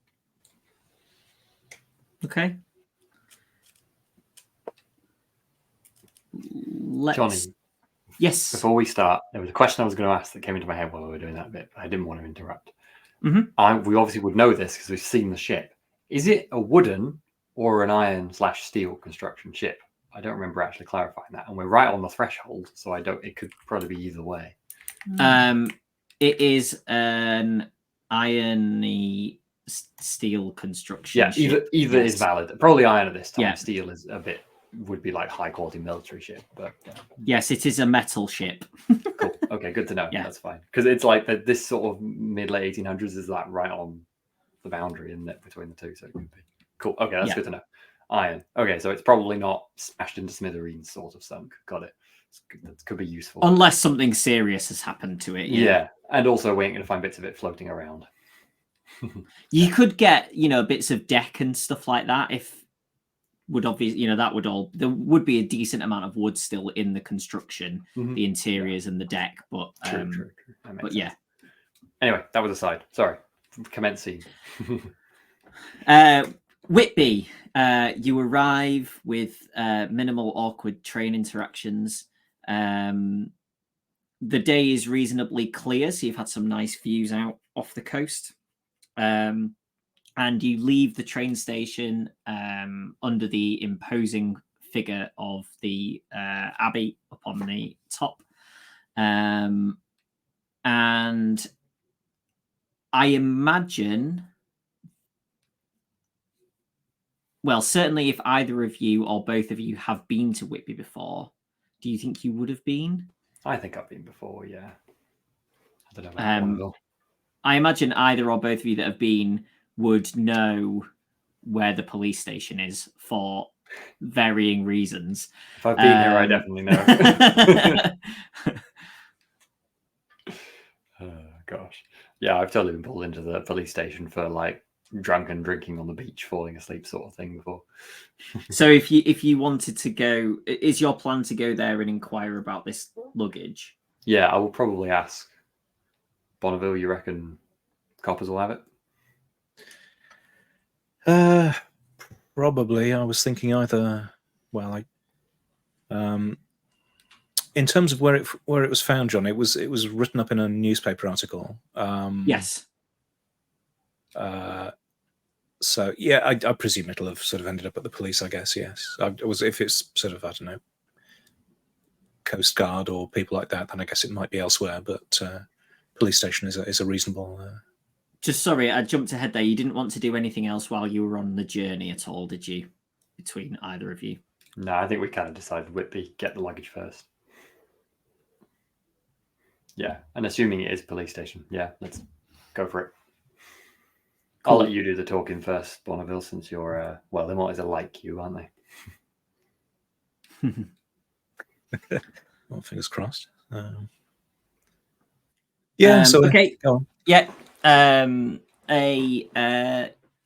Okay. Jonny, yes. before we start, there was a question I was going to ask that came into my head while we were doing that bit, but I didn't want to interrupt. Mm-hmm. We obviously would know this because we've seen the ship. Is it a wooden or an iron/steel construction ship? I don't remember actually clarifying that, and we're right on the threshold, so it could probably be either way. It is an irony steel construction. Yeah, ship. either Yes. is valid. Probably iron at this time. Yeah. Steel is would be like high quality military ship, but yes, it is a metal ship. cool. Okay, good to know. Yeah. That's fine. Because it's like this sort of mid-late 1800s is like right on the boundary, isn't it, between the two? So it could be cool. Okay, that's good to know. Iron. Okay, so it's probably not smashed into smithereens, sort of sunk. Got it. That could be useful. Unless something serious has happened to it. Yeah. And also we ain't going to find bits of it floating around. You could get, bits of deck and stuff like that if would obviously, that would all, there would be a decent amount of wood still in the construction, the interiors and the deck, but True. But yeah. Anyway, that was a side. Sorry. Commencing. Whitby, you arrive with minimal awkward train interactions. The day is reasonably clear, so you've had some nice views out off the coast. And you leave the train station under the imposing figure of the abbey up on the top. And I imagine, well, certainly if either of you or both of you have been to Whitby before, do you think you would have been? I think I've been before, yeah. I don't know about one of them. I imagine either or both of you that have been would know where the police station is for varying reasons. If I've been here, I definitely know. Gosh. Yeah, I've totally been pulled into the police station for like drunk and drinking on the beach, falling asleep sort of thing before. So if you wanted to go, is your plan to go there and inquire about this luggage? Yeah, I will probably ask. Bonneville, you reckon coppers will have it? Probably. I was thinking either. Well, in terms of where it was found, John, it was written up in a newspaper article. Yes. So yeah, I presume it'll have sort of ended up at the police. I guess yes. If it's sort of, I don't know, Coast Guard or people like that, then I guess it might be elsewhere. But police station is a reasonable. Just sorry, I jumped ahead there. You didn't want to do anything else while you were on the journey at all, did you? Between either of you? No, I think we kind of decided Whitby, get the luggage first. Yeah, and assuming it is police station, yeah, let's go for it. Cool. I'll let you do the talking first, Bonneville, since you're, well, they might as well like you, aren't they? Well, fingers crossed. Yeah, so okay. Go on. Yeah. A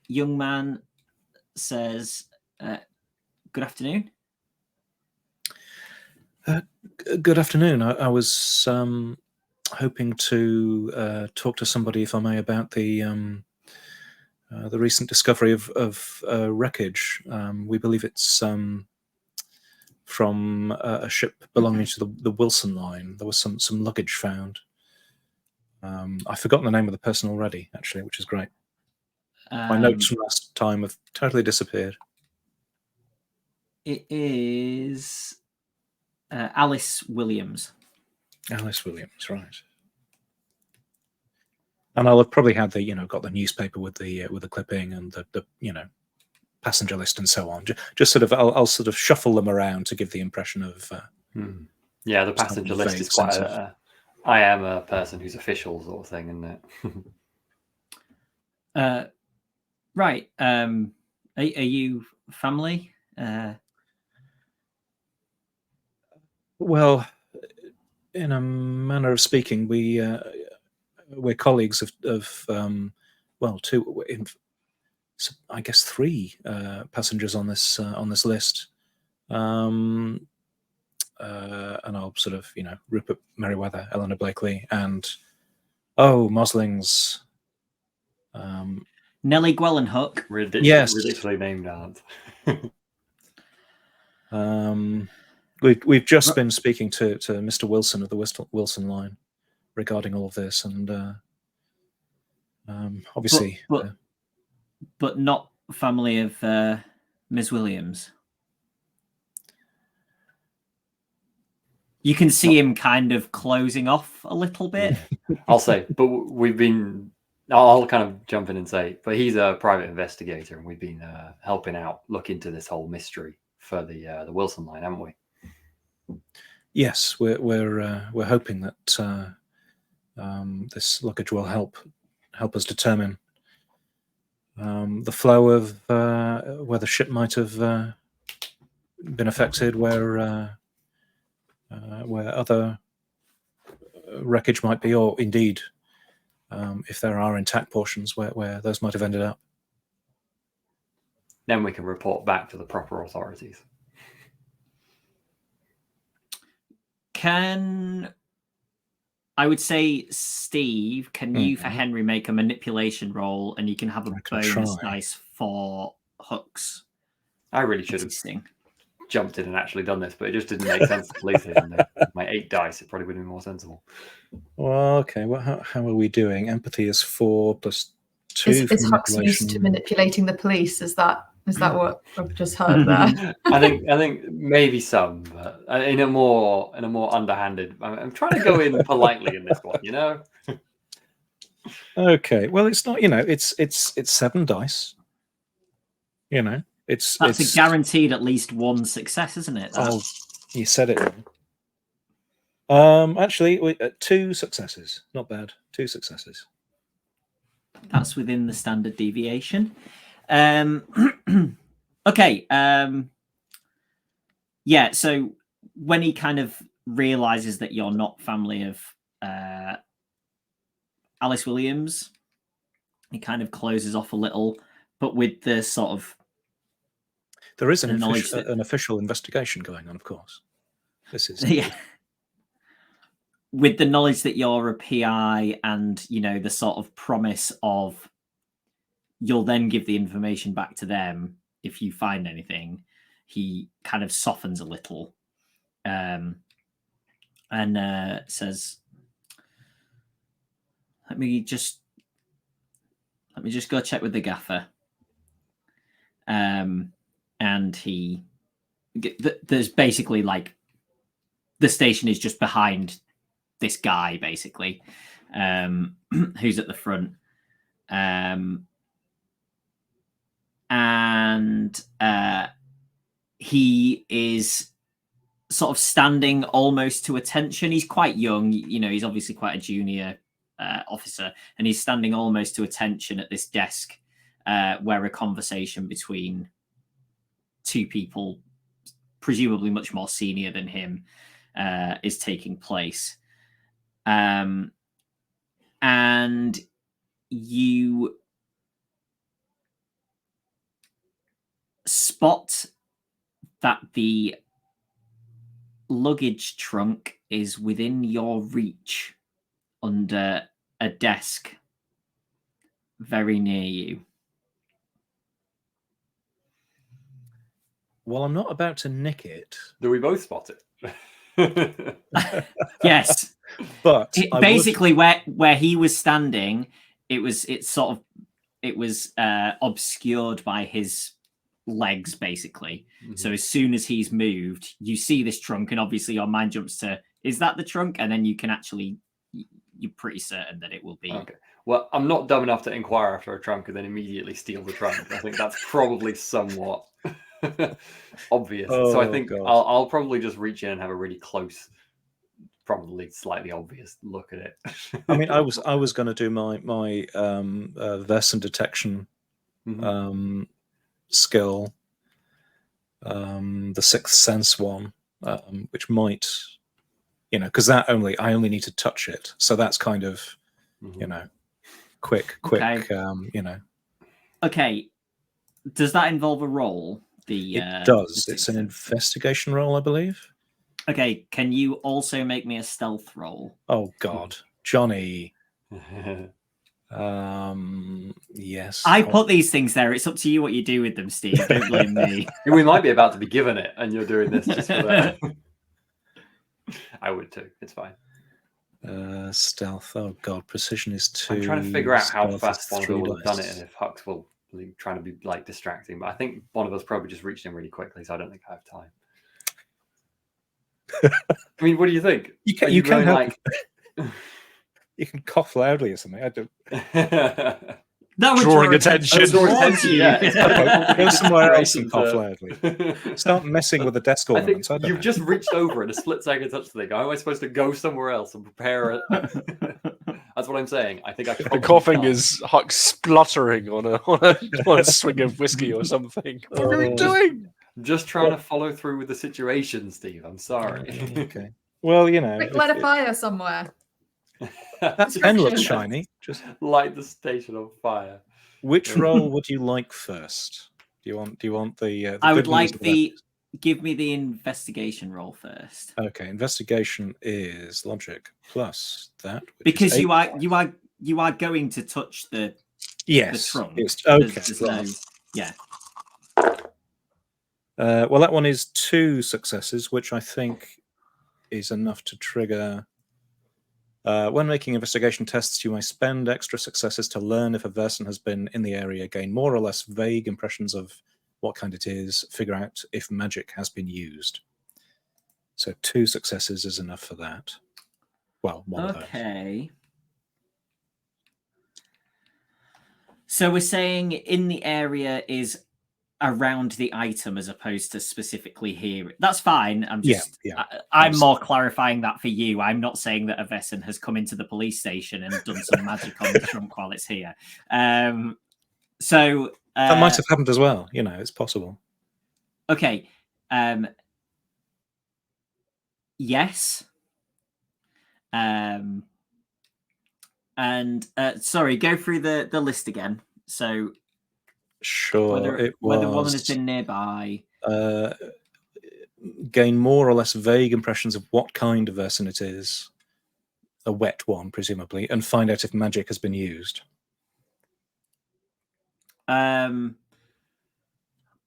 young man says, good afternoon. Good afternoon. I was hoping to talk to somebody, if I may, about the recent discovery of wreckage. We believe it's from a ship belonging to the Wilson line. There was some luggage found. I've forgotten the name of the person already, actually, which is great. My notes from last time have totally disappeared. It is Alice Williams. Alice Williams, right? And I'll have probably had the got the newspaper with the clipping and the passenger list and so on. Just sort of I'll sort of shuffle them around to give the impression of. Yeah, the passenger list is quite I am a person who's official sort of thing, isn't it? Right. Are you family? Well, in a manner of speaking, we're colleagues of two, I guess three passengers on this list. And I'll sort of, Rupert Merriweather, Eleanor Blakely, and Mosling's Nellie Gwellenhook. Yes, ridiculously named aunt. We've just been speaking to Mr. Wilson of the Wilson line regarding all of this, and obviously, but not family of Ms. Williams. You can see him kind of closing off a little bit. I'll say, but I'll kind of jump in and say, but he's a private investigator, and we've been helping out look into this whole mystery for the Wilson line, haven't we? Yes, we're hoping that this luggage will help us determine the flow of where the ship might have been affected, where other wreckage might be, or indeed if there are intact portions where those might have ended up. Then we can report back to the proper authorities. I would say, Steve, can you for Henry make a manipulation roll, and you can have a bonus dice for Hooks? I really should have jumped in and actually done this, but it just didn't make sense to place it in my 8 dice. It probably would have been more sensible. Well, okay. Well, how are we doing? Empathy is 4 plus 2. Is Hux used to manipulating the police? Is that what I've just heard there? I think maybe some, but in a more underhanded. I'm trying to go in politely in this one, you know. Okay. Well, it's not. It's 7 dice. It's a guaranteed at least 1 success, isn't it? Oh, you said it. Actually, 2 successes. Not bad. 2 successes. That's within the standard deviation. Okay. Yeah. So when he kind of realizes that you're not family of Alice Williams, he kind of closes off a little, but with the sort of there is an official investigation going on, of course. This is with the knowledge that you're a PI, and the sort of promise of you'll then give the information back to them if you find anything. He kind of softens a little, and says, "Let me just go check with the gaffer." And there's basically like the station is just behind this guy, basically, who's at the front. And he is sort of standing almost to attention. He's quite young, he's obviously quite a junior officer, and he's standing almost to attention at this desk where a conversation between 2 people, presumably much more senior than him, is taking place. And you spot that the luggage trunk is within your reach under a desk very near you. Well, I'm not about to nick it. Do we both spot it? Yes, but basically where he was standing, it was obscured by his legs, basically. Mm-hmm. So as soon as he's moved, you see this trunk, and obviously your mind jumps to, is that the trunk? And then you can actually, you're pretty certain that it will be. Okay. Well, I'm not dumb enough to inquire after a trunk and then immediately steal the trunk. I think that's probably somewhat obvious. So I think I'll probably just reach in and have a really close, probably slightly obvious look at it. I mean, I was going to do my Vaesen detection skill, the Sixth Sense one, which might, because I only need to touch it, so that's kind of, quick, okay. Okay, does that involve a roll? It does. It's an investigation roll, I believe. Okay, can you also make me a stealth roll? Oh God, Jonny. Yes. I put these things there. It's up to you what you do with them, Steve. Don't blame me. We might be about to be given it, and you're doing this just for that. I would too. It's fine. Stealth. Oh God, precision is 2. I'm trying to figure out how fast one of us will have done it, and if Hux will be trying to be like distracting. But I think one of us probably just reached in really quickly, so I don't think I have time. I mean, what do you think? You can you can cough loudly or something. I don't. That would Drawing draw attention. towards Draw attention, you. yeah. It's kind of Go somewhere else and cough decorations, loudly. Start messing with the desk I think ornaments. I don't you've know. just reached over in a split second touch the thing. How am I supposed to go somewhere else and prepare it? That's what I'm saying. I think I The probably coughing can't. is Huck spluttering on a swig of whiskey or something. What are you doing? Just trying to follow through with the situation, Steve. I'm sorry. Okay. Well, you know, Quick, light a fire somewhere. that pen looks shiny. Just Light the station on fire. which role would you like first? Do you want the I would good news like or the bad the. news? Give me the investigation roll first, Okay, investigation is logic plus that, which because is you are going to touch the yes, trunk. it's There's- okay. there's right. no- yeah. Well, that one is 2 successes, which I think is enough to trigger. When making investigation tests, you may spend extra successes to learn if a Vaesen has been in the area, gain more or less vague impressions of what kind it is, figure out if magic has been used. So 2 successes is enough for that. Well, one of those. Okay. So we're saying in the area is around the item as opposed to specifically here. That's fine. I'm just Yeah. I'm more clarifying that for you. I'm not saying that a Vaesen has come into the police station and done some magic on the trunk while it's here. So That might have happened as well. You know, it's possible. okay. Yes. And sorry, go through the list again. So Sure, whether one has been nearby. Gain more or less vague impressions of what kind of Vaesen it is, a wet one, presumably, and find out if magic has been used. More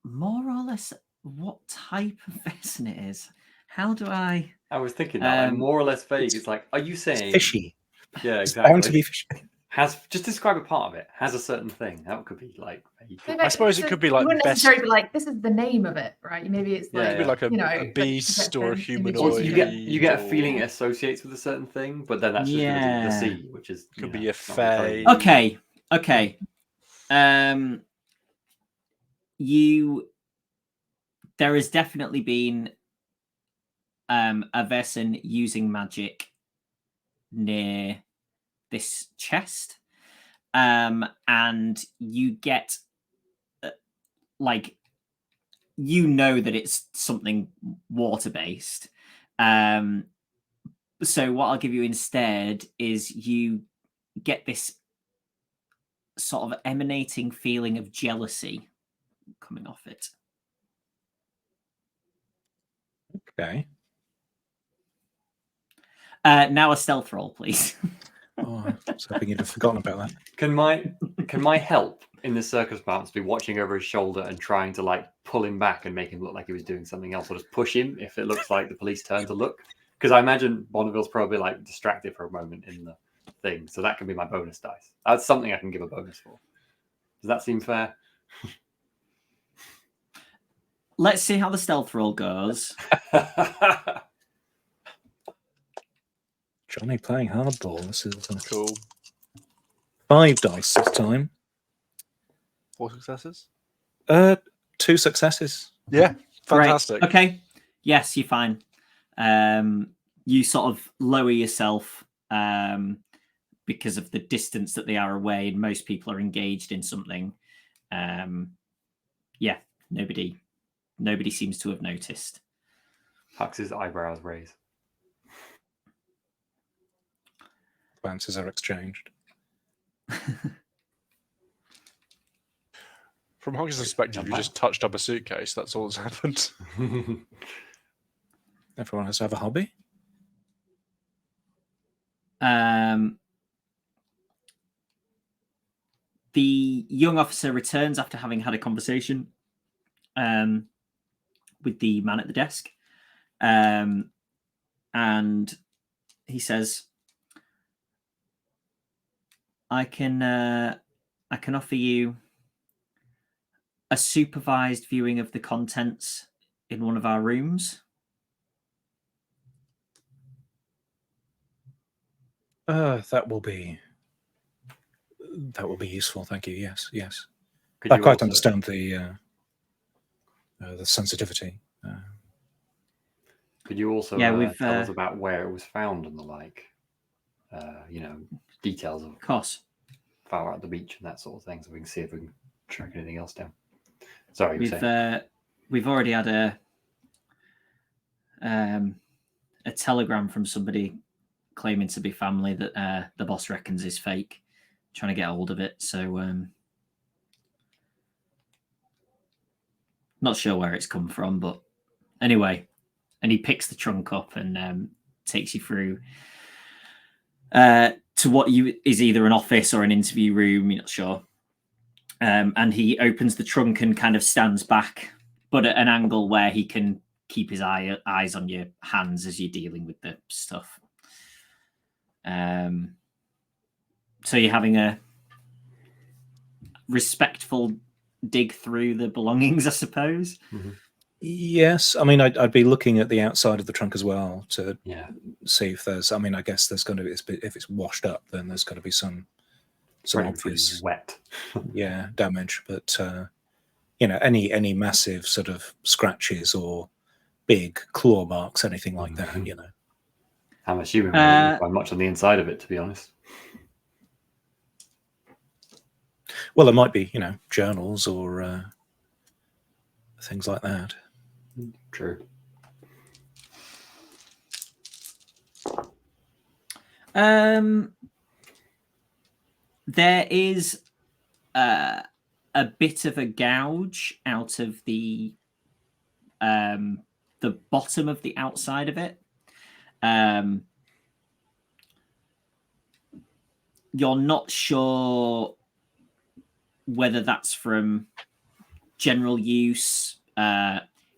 or less what type of Vaesen it is. How do I? I was thinking that, like, more or less vague. it's- It's like, are you saying Fishy. Yeah, It's bound to exactly. be fishy. Has just describe a part of it. Has a certain thing. That could be like. I suppose it could be like you wouldn't best- necessarily be like, this is the name of it, right? Maybe it's Yeah, like, It could be like you know, a like beast or a images. humanoid. Or you get a or- feeling it associates with a certain thing, but then that's just going to be the Yeah. sea, which is Could you be know, a not really fae. Okay. There has definitely been a Vaesen using magic near this chest, and you get like you know that it's something water based. So what I'll give you instead is you get this sort of emanating feeling of jealousy coming off it. Okay. Now a stealth roll, please. Oh, I was hoping you'd have forgotten about that. Can my help in this circumstance be watching over his shoulder and trying to like pull him back and make him look like he was doing something else, or just push him if it looks like the police turn to look? Because I imagine Bonneville's probably like distracted for a moment in the thing, so that can be my bonus dice. That's something I can give a bonus for. Does that seem fair? Let's see how the stealth roll goes. Jonny playing hardball. This is Cool. 5 dice this time. 4 successes. 2 successes. Yeah, Great. fantastic. Okay. Yes, you're fine. You sort of lower yourself because of the distance that they are away, and most people are engaged in something. Yeah, nobody seems to have noticed. Hux's eyebrows raise. Glances are exchanged. From Hogg's perspective, you just touched up a suitcase. That's all that's happened. Everyone has to have a hobby. The young officer returns after having had a conversation with the man at the desk, and he says, I can offer you a supervised viewing of the contents in one of our rooms. That will be That will be useful. Thank you. Yes, yes. Could I you quite also- understand the sensitivity. Could you also Yeah, we've, tell us about where it was found and the like? Details of course. far out the beach and that sort of thing, so we can see if we can track anything else down. Sorry, you were saying. We've already had a telegram from somebody claiming to be family that the boss reckons is fake, trying to get hold of it. So not sure where it's come from, but anyway. And he picks the trunk up and takes you through to what is either an office or an interview room. You're not sure. And he opens the trunk and kind of stands back, but at an angle where he can keep his eyes on your hands as you're dealing with the stuff. So you're having a respectful dig through the belongings, I suppose. Mm-hmm. Yes, I mean, I'd be looking at the outside of the trunk as well to see if there's. I mean, I guess there's going to be, if it's washed up, then there's got to be some obvious wet, damage. But any massive sort of scratches or big claw marks, anything like that, I'm assuming we won't find much on the inside of it, to be honest. Well, there might be, journals or things like that. True. There is a bit of a gouge out of the bottom of the outside of it. You're not sure whether that's from general use,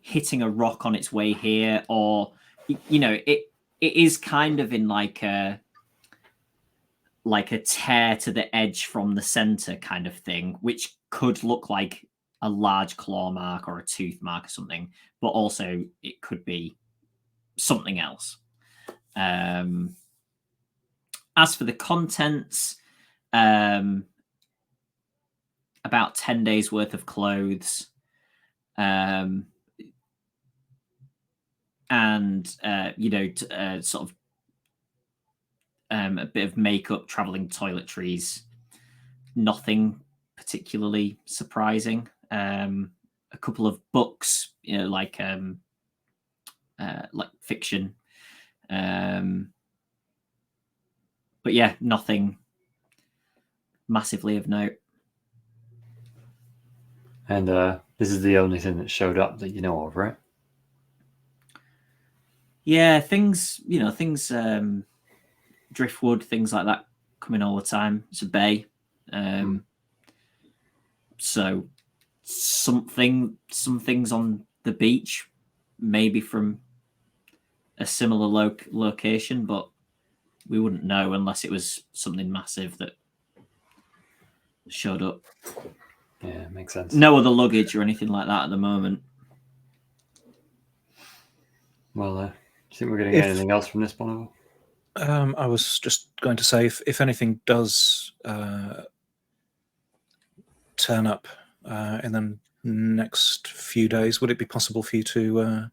hitting a rock on its way here, or it is kind of in like a tear to the edge from the center kind of thing, which could look like a large claw mark or a tooth mark or something, but also it could be something else. As for the contents, about 10 days worth of clothes, and sort of a bit of makeup, traveling toiletries, nothing particularly surprising. A couple of books, like fiction, but yeah, nothing massively of note. And this is the only thing that showed up that you know of, right? Yeah, things driftwood, things like that come in all the time. It's a bay. So some things on the beach, maybe from a similar location, but we wouldn't know unless it was something massive that showed up. Yeah, makes sense. No other luggage or anything like that at the moment. Well, do you think we're going to get anything else from this, Bonneville? I was just going to say, if anything does turn up in the next few days, would it be possible for you to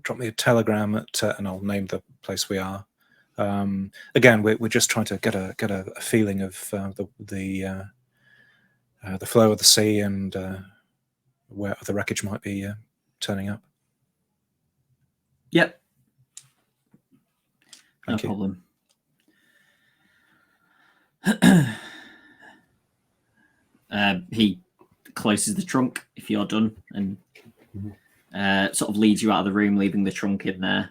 drop me a telegram and I'll name the place we are. Again, we're just trying to get a feeling of the flow of the sea and where the wreckage might be turning up. Yep. Thank you. Problem. He closes the trunk if you're done and sort of leads you out of the room, leaving the trunk in there.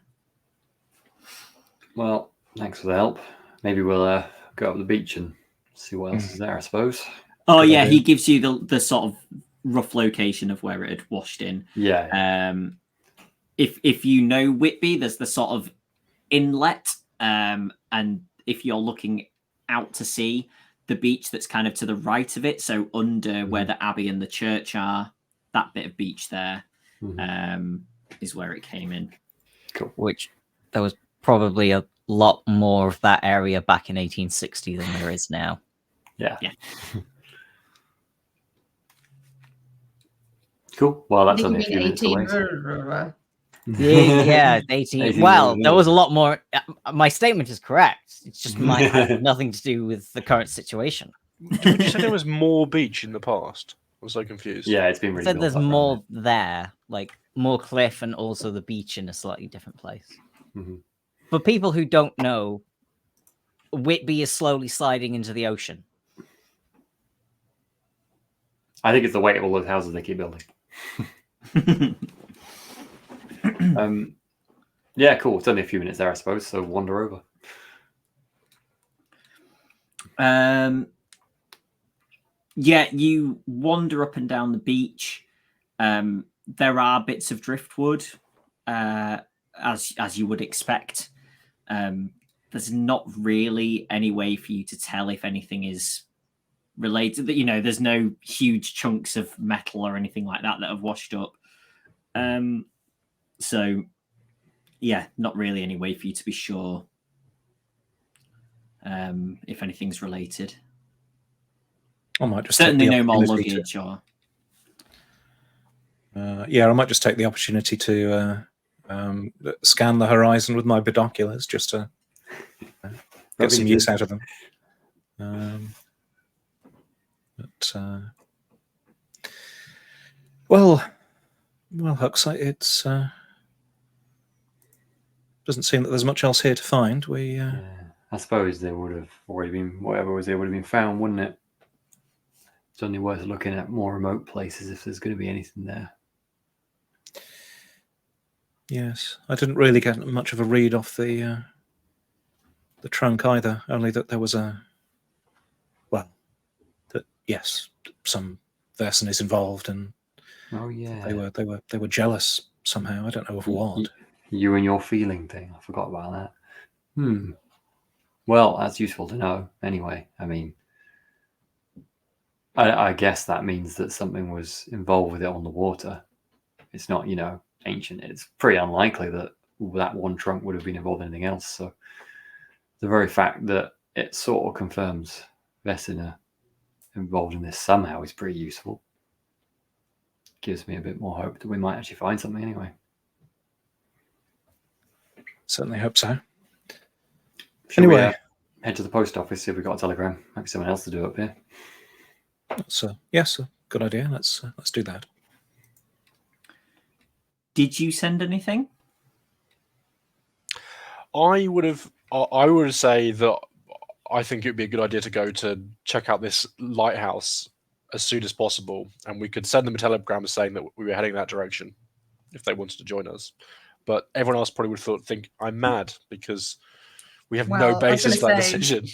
Well, thanks for the help. Maybe we'll go up the beach and see what else is there, I suppose. Oh, yeah, he gives you the sort of rough location of where it had washed in. Yeah. If you know Whitby, there's the sort of inlet, and if you're looking out to sea, the beach that's kind of to the right of it, so under where the abbey and the church are, that bit of beach there is where it came in. Cool. Which there was probably a lot more of that area back in 1860 than there is now. Yeah. Yeah. Cool. Well, that's I only a think few you minutes mean away. 18. Yeah, 18. 18 Well, there was a years. lot more. My statement is correct. It just might have nothing to do with the current situation. Would you say there was more beach in the past? I'm so confused. Yeah, it's been I really said built there's up around more there, like more cliff and also the beach in a slightly different place. it. Mhm. For people who don't know, Whitby is slowly sliding into the ocean. I think it's the weight of all those houses they keep building. Yeah, cool. It's only a few minutes there, I suppose. So wander over. Yeah, you wander up and down the beach. There are bits of driftwood, as you would expect. There's not really any way for you to tell if anything is related. You know, there's no huge chunks of metal or anything like that have washed up. So, yeah, not really any way for you to be sure if anything's related. I might just Certainly take the no more opportunity luggage or... yeah, I might just take the opportunity to scan the horizon with my binoculars just to get some use out of them. Well, Hux, it's doesn't seem that there's much else here to find. Yeah, I suppose there would have already been whatever was there would have been found, wouldn't it? It's only worth looking at more remote places if there's going to be anything there. Yes, I didn't really get much of a read off the trunk either. Only that there was yes, some Vaesen is involved, and oh yeah, they were jealous somehow. I don't know of what. You and your feeling thing. I forgot about that. Well, that's useful to know. Anyway, I mean, I guess that means that something was involved with it on the water. It's not, ancient. It's pretty unlikely that that one trunk would have been involved in anything else. So the very fact that it sort of confirms Vaesen are involved in this somehow is pretty useful. Gives me a bit more hope that we might actually find something anyway. Certainly hope so. Should Anyway, we head to the post office, see if we got a telegram? Maybe someone else to do up here. So yes, a good idea. Let's do that. Did you send anything? I would say that I think it would be a good idea to go to check out this lighthouse as soon as possible, and we could send them a telegram saying that we were heading that direction if they wanted to join us. But everyone else probably would think I'm mad because we have no basis for that decision.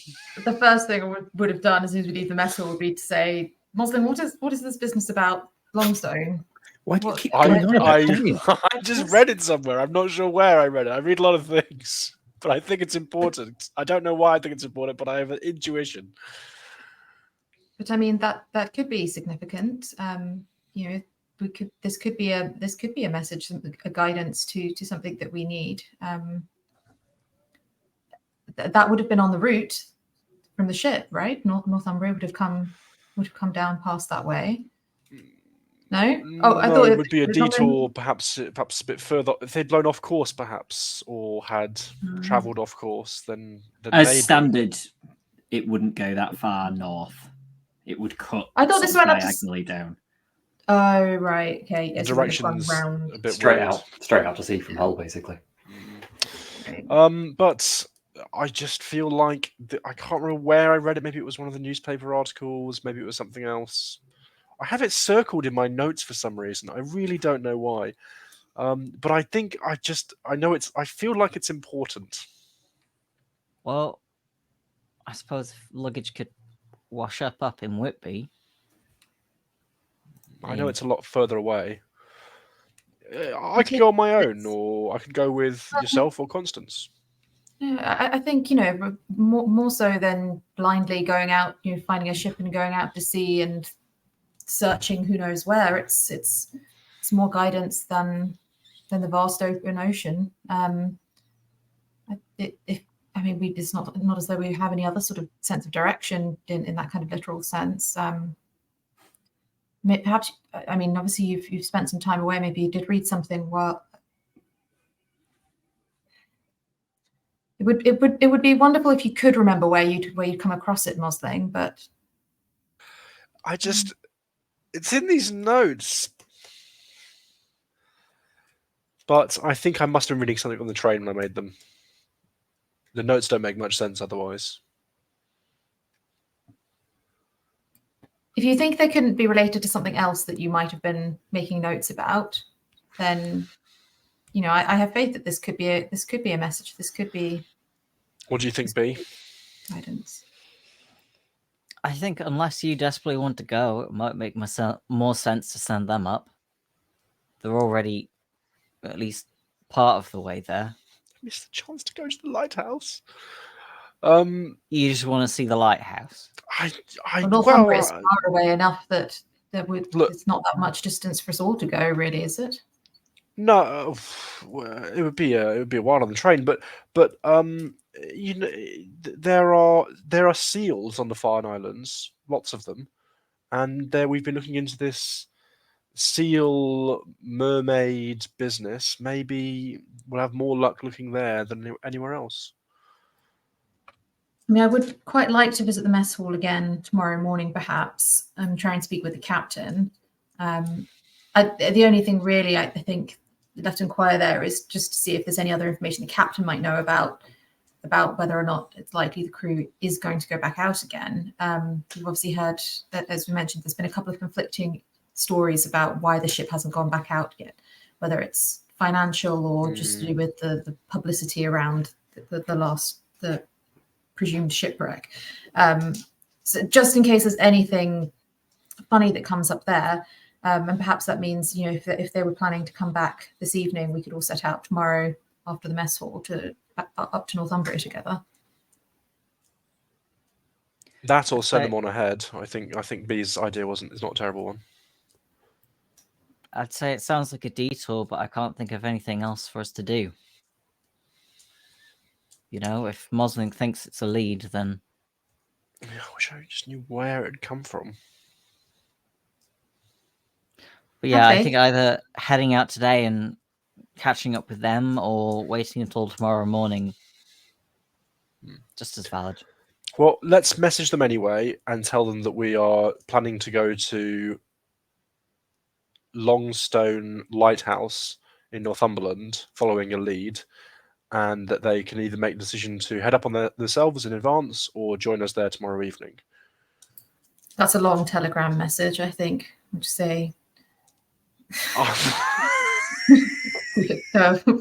The first thing I would have done as soon as we leave the mess hall would be to say, Moslem, what is this business about Longstone? Why do you keep going on about it? I just read it somewhere. I'm not sure where I read it. I read a lot of things, but I think it's important. I don't know why I think it's important, but I have an intuition. But I mean that could be significant. This could be a message, a guidance to something that we need. That would have been on the route from the ship, right? Northumbria would have come down past that way. No? Oh, I thought it would be a detour, perhaps a bit further. If they'd blown off course, perhaps, or had travelled off course, then as maybe. Standard, it wouldn't go that far north. It would cut. I thought this went up diagonally down. Oh right, okay. The direction's a bit straight weird. out to sea from Hull, basically. But I just feel like I can't remember where I read it. Maybe it was one of the newspaper articles. Maybe it was something else. I have it circled in my notes for some reason. I really don't know why. But I think I feel like it's important. Well, I suppose luggage could wash up in Whitby. I know it's a lot further away. I could go on my own, or I could go with yourself or Constance. Yeah, I think more so than blindly going out, finding a ship and going out to sea and searching who knows where. It's more guidance than the vast open ocean. mean, it's not as though we have any other sort of sense of direction in that kind of literal sense. Perhaps, I mean, obviously you've spent some time away. Maybe you did read something. Well, it would be wonderful if you could remember where you'd come across it, Mosling. But it's in these notes. But I think I must have been reading something on the train when I made them. The notes don't make much sense otherwise. if you think they couldn't be related to something else that you might have been making notes about, then I have faith that this could be a message. This could be. What do you think, B? Guidance. I think unless you desperately want to go, it might make more sense to send them up. They're already at least part of the way there. I missed the chance to go to the lighthouse. You just want to see the lighthouse. Northumbria is far away enough that it's not that much distance for us all to go, really, is it? No, it would be a while on the train, but there are seals on the Farne Islands, lots of them, and we've been looking into this seal mermaid business. Maybe we'll have more luck looking there than anywhere else. I mean, I would quite like to visit the mess hall again tomorrow morning, perhaps, and try and speak with the captain. The only thing really I think left to inquire there is just to see if there's any other information the captain might know about whether or not it's likely the crew is going to go back out again. We've obviously heard that, as we mentioned, there's been a couple of conflicting stories about why the ship hasn't gone back out yet, whether it's financial or just to do with the publicity around the presumed shipwreck. So just in case there's anything funny that comes up there, and perhaps that means, if they were planning to come back this evening, we could all set out tomorrow after the mess hall up to Northumbria together. That or send them on ahead. I think B's idea is not a terrible one. I'd say it sounds like a detour, but I can't think of anything else for us to do. If Mosling thinks it's a lead, then... I wish I just knew where it had come from. But yeah, Okay. I think either heading out today and catching up with them or waiting until tomorrow morning, just as valid. Well, let's message them anyway and tell them that we are planning to go to Longstone Lighthouse in Northumberland following a lead, and that they can either make the decision to head up on themselves in advance or join us there tomorrow evening. That's a long telegram message, I think. I'd say...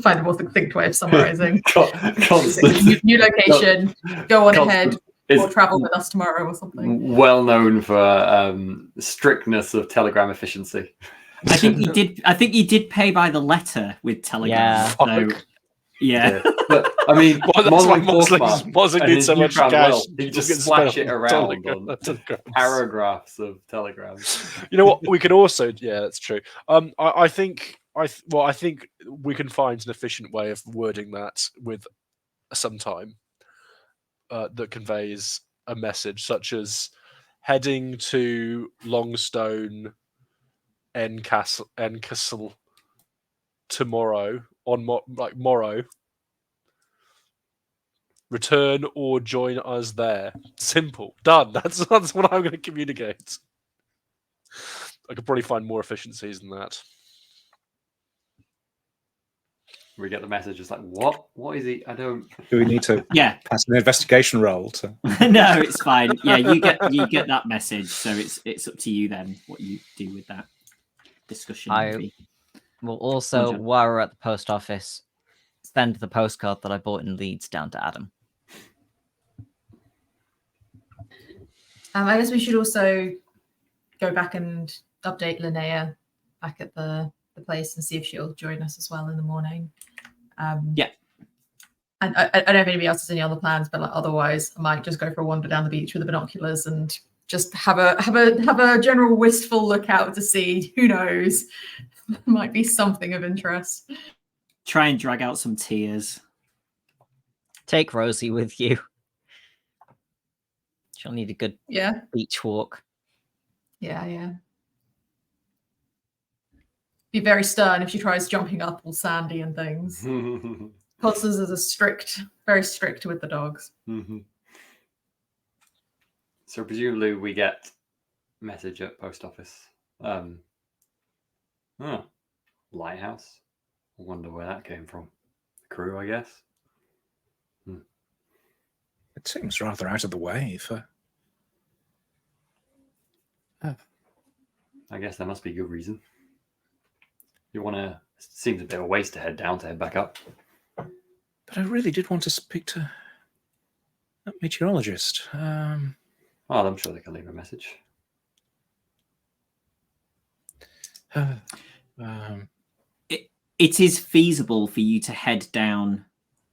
find a more succinct way of summarising. New location, go on ahead, or travel with us tomorrow or something. Well known for strictness of telegram efficiency. I think you did pay by the letter with telegram. Yeah. Yeah. But I mean, that's why Mosling needs so much cash. He just splash it around on paragraphs of telegrams. You know what? We could also, that's true. I think we can find an efficient way of wording that with some time that conveys a message, such as heading to Longstone Castle tomorrow on morrow. Return or join us there. Simple. Done. That's what I'm going to communicate. I could probably find more efficiencies than that. We get the message. It's like, what? What is he? I don't. Do we need to pass an investigation roll? No, it's fine. Yeah, you get that message, so it's up to you then what you do with that discussion. Well, also, while we're at the post office, send the postcard that I bought in Leeds down to Adam. I guess we should also go back and update Linnea back at the place and see if she'll join us as well in the morning. Yeah. And I don't know if anybody else has any other plans, but otherwise I might just go for a wander down the beach with the binoculars and just have a general wistful look out to see. Who knows? Might be something of interest. Try and drag out some tears. Take Rosie with you. She'll need a good Yeah, beach walk. yeah. Be very stern if she tries jumping up all sandy and things. Constance is very strict with the dogs. So presumably we get message at post office. Lighthouse. I wonder where that came from. The crew, I guess. It seems rather out of the way for. I guess there must be a good reason. You want to? Seems a bit of a waste to head down to head back up. But I really did want to speak to that meteorologist. Well, I'm sure they can leave a message. It is feasible for you to head down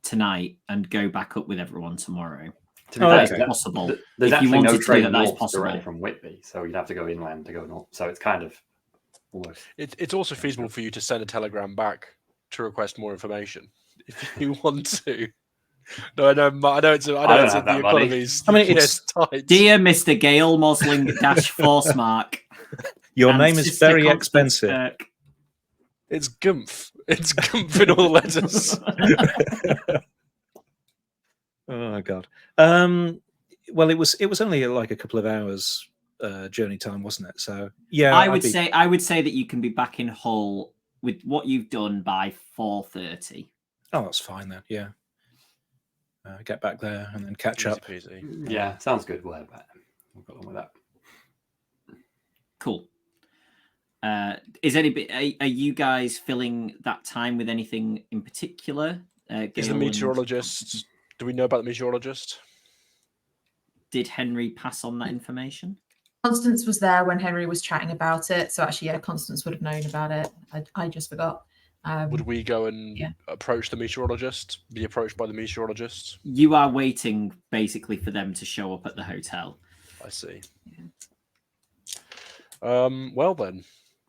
tonight and go back up with everyone tomorrow. To be Oh, fair, okay. That's possible. There's If you actually no wanted to do train that, that's north directly possible. from Whitby, so you'd have to go inland to go north. So it's kind of almost. It's also feasible for you to send a telegram back to request more information if you want to. No, I know it's don't the have that money. economy's. I mean, it's tight. Dear Mr. Gale Mosling - Forcemark. Your and name is Sister very Constance expensive. Kirk. It's Gumph. It's Gumph in all the letters. Oh God. Well, it was only like a couple of hours journey time, wasn't it? So yeah, I would say that you can be back in Hull with what you've done by 4:30. Oh, that's fine then. Yeah. Get back there and then catch Easy up. peasy. Yeah, sounds good. We'll head back. We'll go on with that. Cool. Are you guys filling that time with anything in particular? Is the Gale meteorologist? Do we know about the meteorologist? Did Henry pass on that information? Constance was there when Henry was chatting about it, so actually, yeah, Constance would have known about it. I just forgot. Would we go and yeah. approach the meteorologist? Be approached by the meteorologist? You are waiting basically for them to show up at the hotel. I see. Yeah. Well then,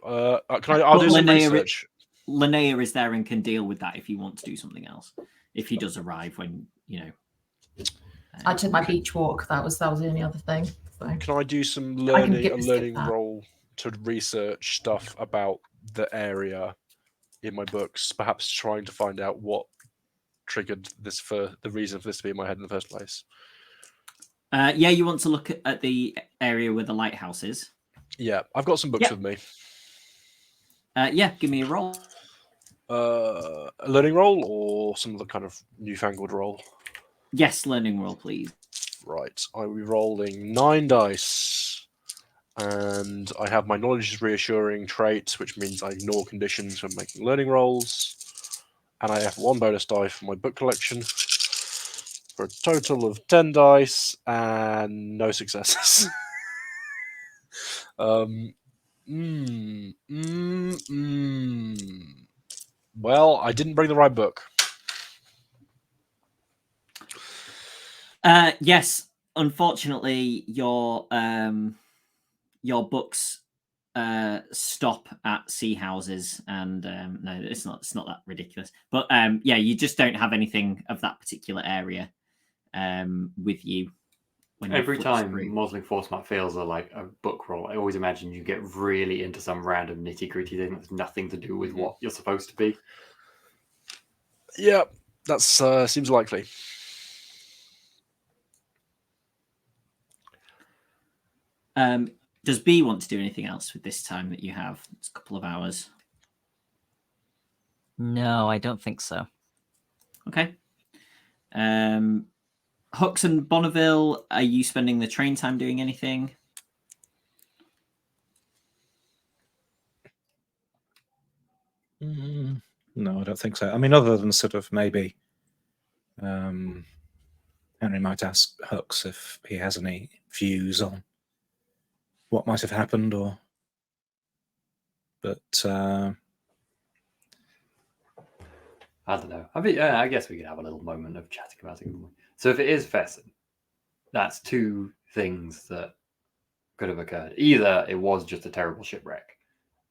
I'll do some research. Linnea is there and can deal with that if you want to do something else. If he does arrive when I took my beach walk. That was the only other thing. So. Can I do some I can learning that. role to research stuff about the area in my books, perhaps trying to find out what triggered this for the reason for this to be in my head in the first place? Yeah, you want to look at the area where the lighthouse is. Yeah, I've got some books with me. Yeah, give me a roll. A learning roll or some other kind of newfangled roll? Yes, learning roll, please. Right, I will be rolling 9 dice, and I have my knowledge is reassuring trait, which means I ignore conditions when making learning rolls, and I have 1 bonus die for my book collection, for a total of 10 dice and no successes. Well, I didn't bring the right book. Yes, unfortunately, your books stop at sea houses, and no, it's not that ridiculous. But yeah, you just don't have anything of that particular area with you. When Every time Modeling Forcemark feels like a book roll, I always imagine you get really into some random nitty-gritty thing that's nothing to do with what you're supposed to be. Yeah, that seems likely. Does B want to do anything else with this time that you have? It's a couple of hours. No, I don't think so. Okay. Hux and Bonneville, are you spending the train time doing anything? No, I don't think so. I mean, other than sort of maybe Henry might ask Hux if he has any views on what might have happened, but I don't know. I mean, I guess we could have a little moment of chatting about it. So if it is Vaesen, that's 2 things that could have occurred. Either it was just a terrible shipwreck,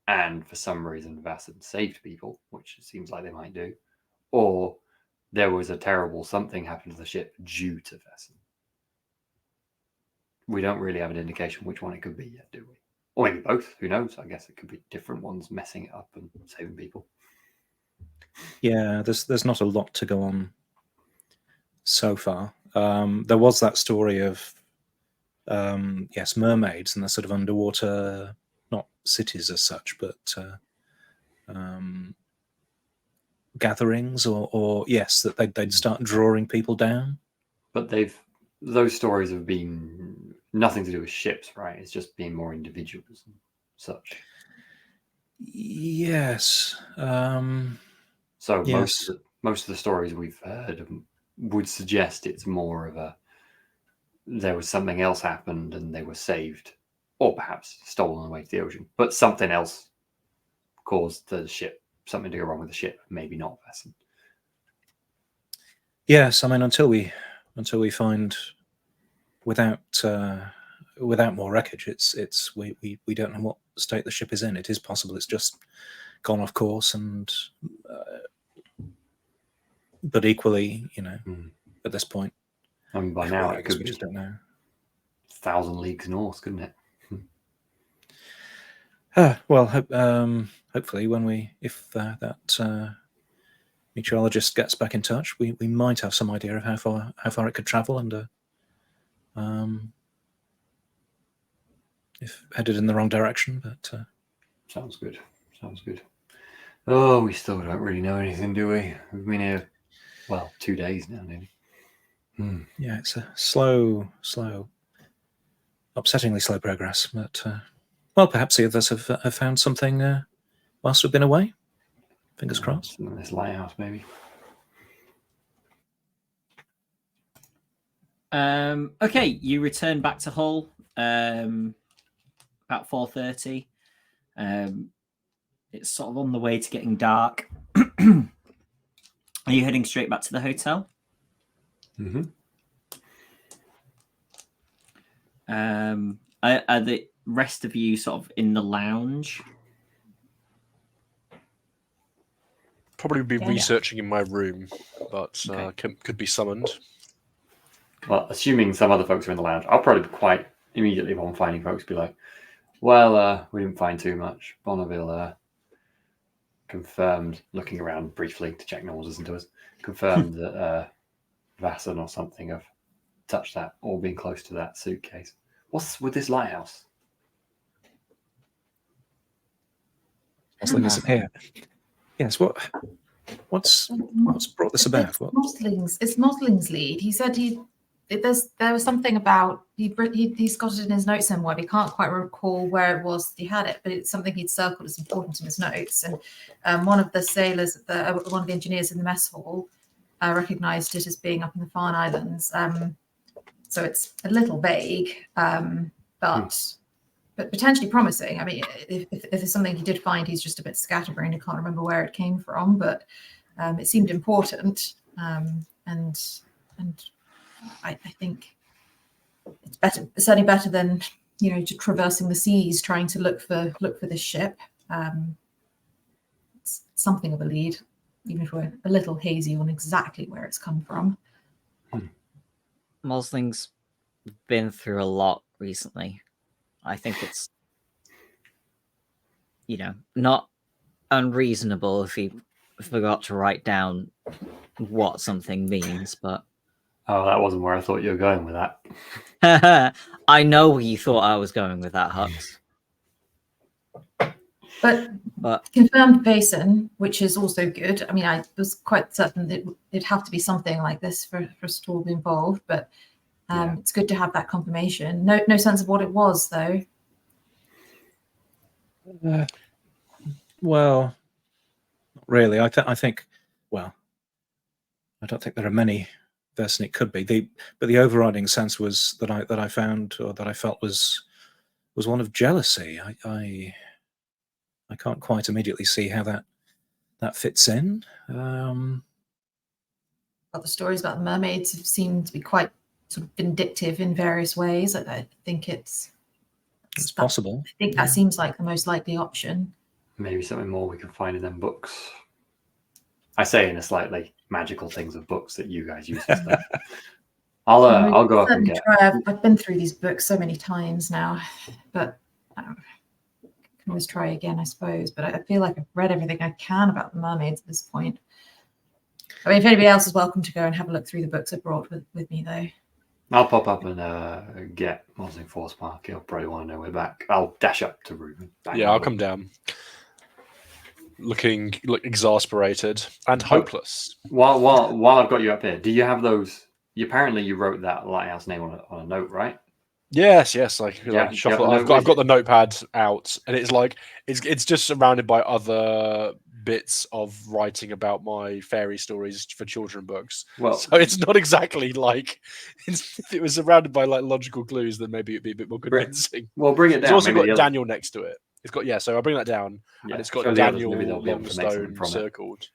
and for some reason Vaesen saved people, which it seems like they might do, or there was a terrible something happened to the ship due to Vaesen. We don't really have an indication which one it could be yet, do we? Or maybe both. Who knows? I guess it could be different ones messing it up and saving people. Yeah, there's not a lot to go on so far. There was that story of yes, mermaids and the sort of underwater, not cities as such, but gatherings, or yes, that they'd start drawing people down. But those stories have been nothing to do with ships, right? It's just being more individuals and such. Yes. So Yes. most of the stories we've heard would suggest it's more of there was something else happened and they were saved, or perhaps stolen away to the ocean. But something else caused the ship, something to go wrong with the ship. Maybe not Vaesen. Yes, I mean, until we find without more wreckage, it's we don't know what state the ship is in. It is possible it's just gone off course, and but equally, at this point, I mean, by now I it guess could we be just don't know. 1,000 leagues north, couldn't it? Well, hopefully, if that meteorologist gets back in touch, we might have some idea of how far it could travel, and if headed in the wrong direction. But Sounds good. Sounds good. Oh, we still don't really know anything, do we? We've been here, 2 days now, nearly. yeah, it's a slow, upsettingly slow progress. But well, perhaps the others have found something whilst we've been away. Fingers crossed. This lighthouse, maybe. Okay, you return back to Hull about 4:30. It's sort of on the way to getting dark. Are you heading straight back to the hotel? Mm-hmm. Are the rest of you sort of in the lounge? Probably be Yeah. researching in my room, but Okay. could be summoned. Well, assuming some other folks are in the lounge, I'll probably quite immediately upon finding folks be like, well, we didn't find too much. Bonneville confirmed, looking around briefly to check no one was listening to us, confirmed that Vaesen or something have touched that or been close to that suitcase. What's with this lighthouse? What's here? Yes. What's brought this about? It's Mosling's lead. He said there was something about he's got it in his notes somewhere. He can't quite recall where it was that he had it, but it's something he'd circled as important in his notes. And one of the sailors, one of the engineers in the mess hall, recognised it as being up in the Farne Islands. So it's a little vague, but potentially promising. I mean, if it's something he did find, he's just a bit scatterbrained. I can't remember where it came from, but it seemed important, and I think it's better. It's certainly better than just traversing the seas trying to look for this ship. It's something of a lead, even if we're a little hazy on exactly where it's come from. Mosling's been through a lot recently. I think it's, not unreasonable if he forgot to write down what something means, but... Oh, that wasn't where I thought you were going with that. I know where you thought I was going with that, Hux. But confirmed Vaesen, which is also good. I mean, I was quite certain that it'd have to be something like this for us to all be involved, but it's good to have that confirmation. No sense of what it was, though. Well, not really. I think. Well, I don't think there are many Vaesen it could be. But the overriding sense was that I found, or that I felt, was one of jealousy. I can't quite immediately see how that fits in. But the stories about the mermaids have seemed to be quite sort of vindictive in various ways. I think it's possible. I think that seems like the most likely option. Maybe something more we can find in them books. I say in a slightly magical things of books that you guys use and stuff. I'll go up and get. I've been through these books so many times now, but I can always try again, I suppose. But I feel like I've read everything I can about the mermaids at this point. I mean, if anybody else is welcome to go and have a look through the books I brought with me, though. I'll pop up and get Mossing Force Mark. He'll probably want to know we're back. I'll dash up to Ruben. Yeah, I'll come down. Looking exasperated and hopeless. While I've got you up here, do you have those? Apparently, you wrote that lighthouse name on a note, right? Yes. Shuffle. I've got the notepad out, and it's like it's just surrounded by other bits of writing about my fairy stories for children books. Well, so it's not exactly like if it was surrounded by like logical clues, then maybe it'd be a bit more convincing. Well, bring it down. It's also got Daniel next to it. It's got So I'll bring that down, and it's got Daniel Longstone circled.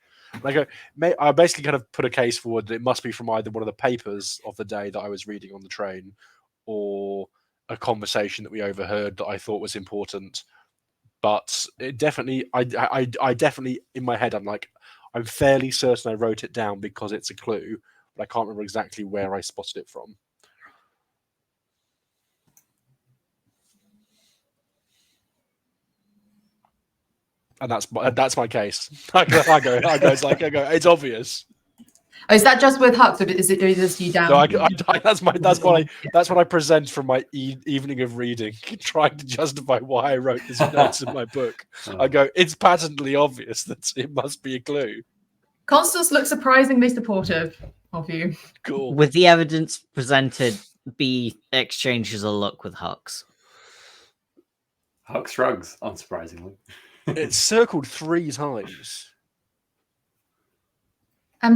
I basically kind of put a case forward that it must be from either one of the papers of the day that I was reading on the train, or a conversation that we overheard that I thought was important. But it definitely, I definitely in my head, I'm fairly certain I wrote it down because it's a clue, but I can't remember exactly where I spotted it from. And that's my case. I go. It's obvious. Oh, is that just with Hux, or is it just you down? No, that's what I present from my evening of reading, trying to justify why I wrote these notes in my book. I go, it's patently obvious that it must be a clue. Constance looks surprisingly supportive of you. Cool. With the evidence presented, B exchanges a look with Hux. Hux shrugs, unsurprisingly. It's circled 3 times.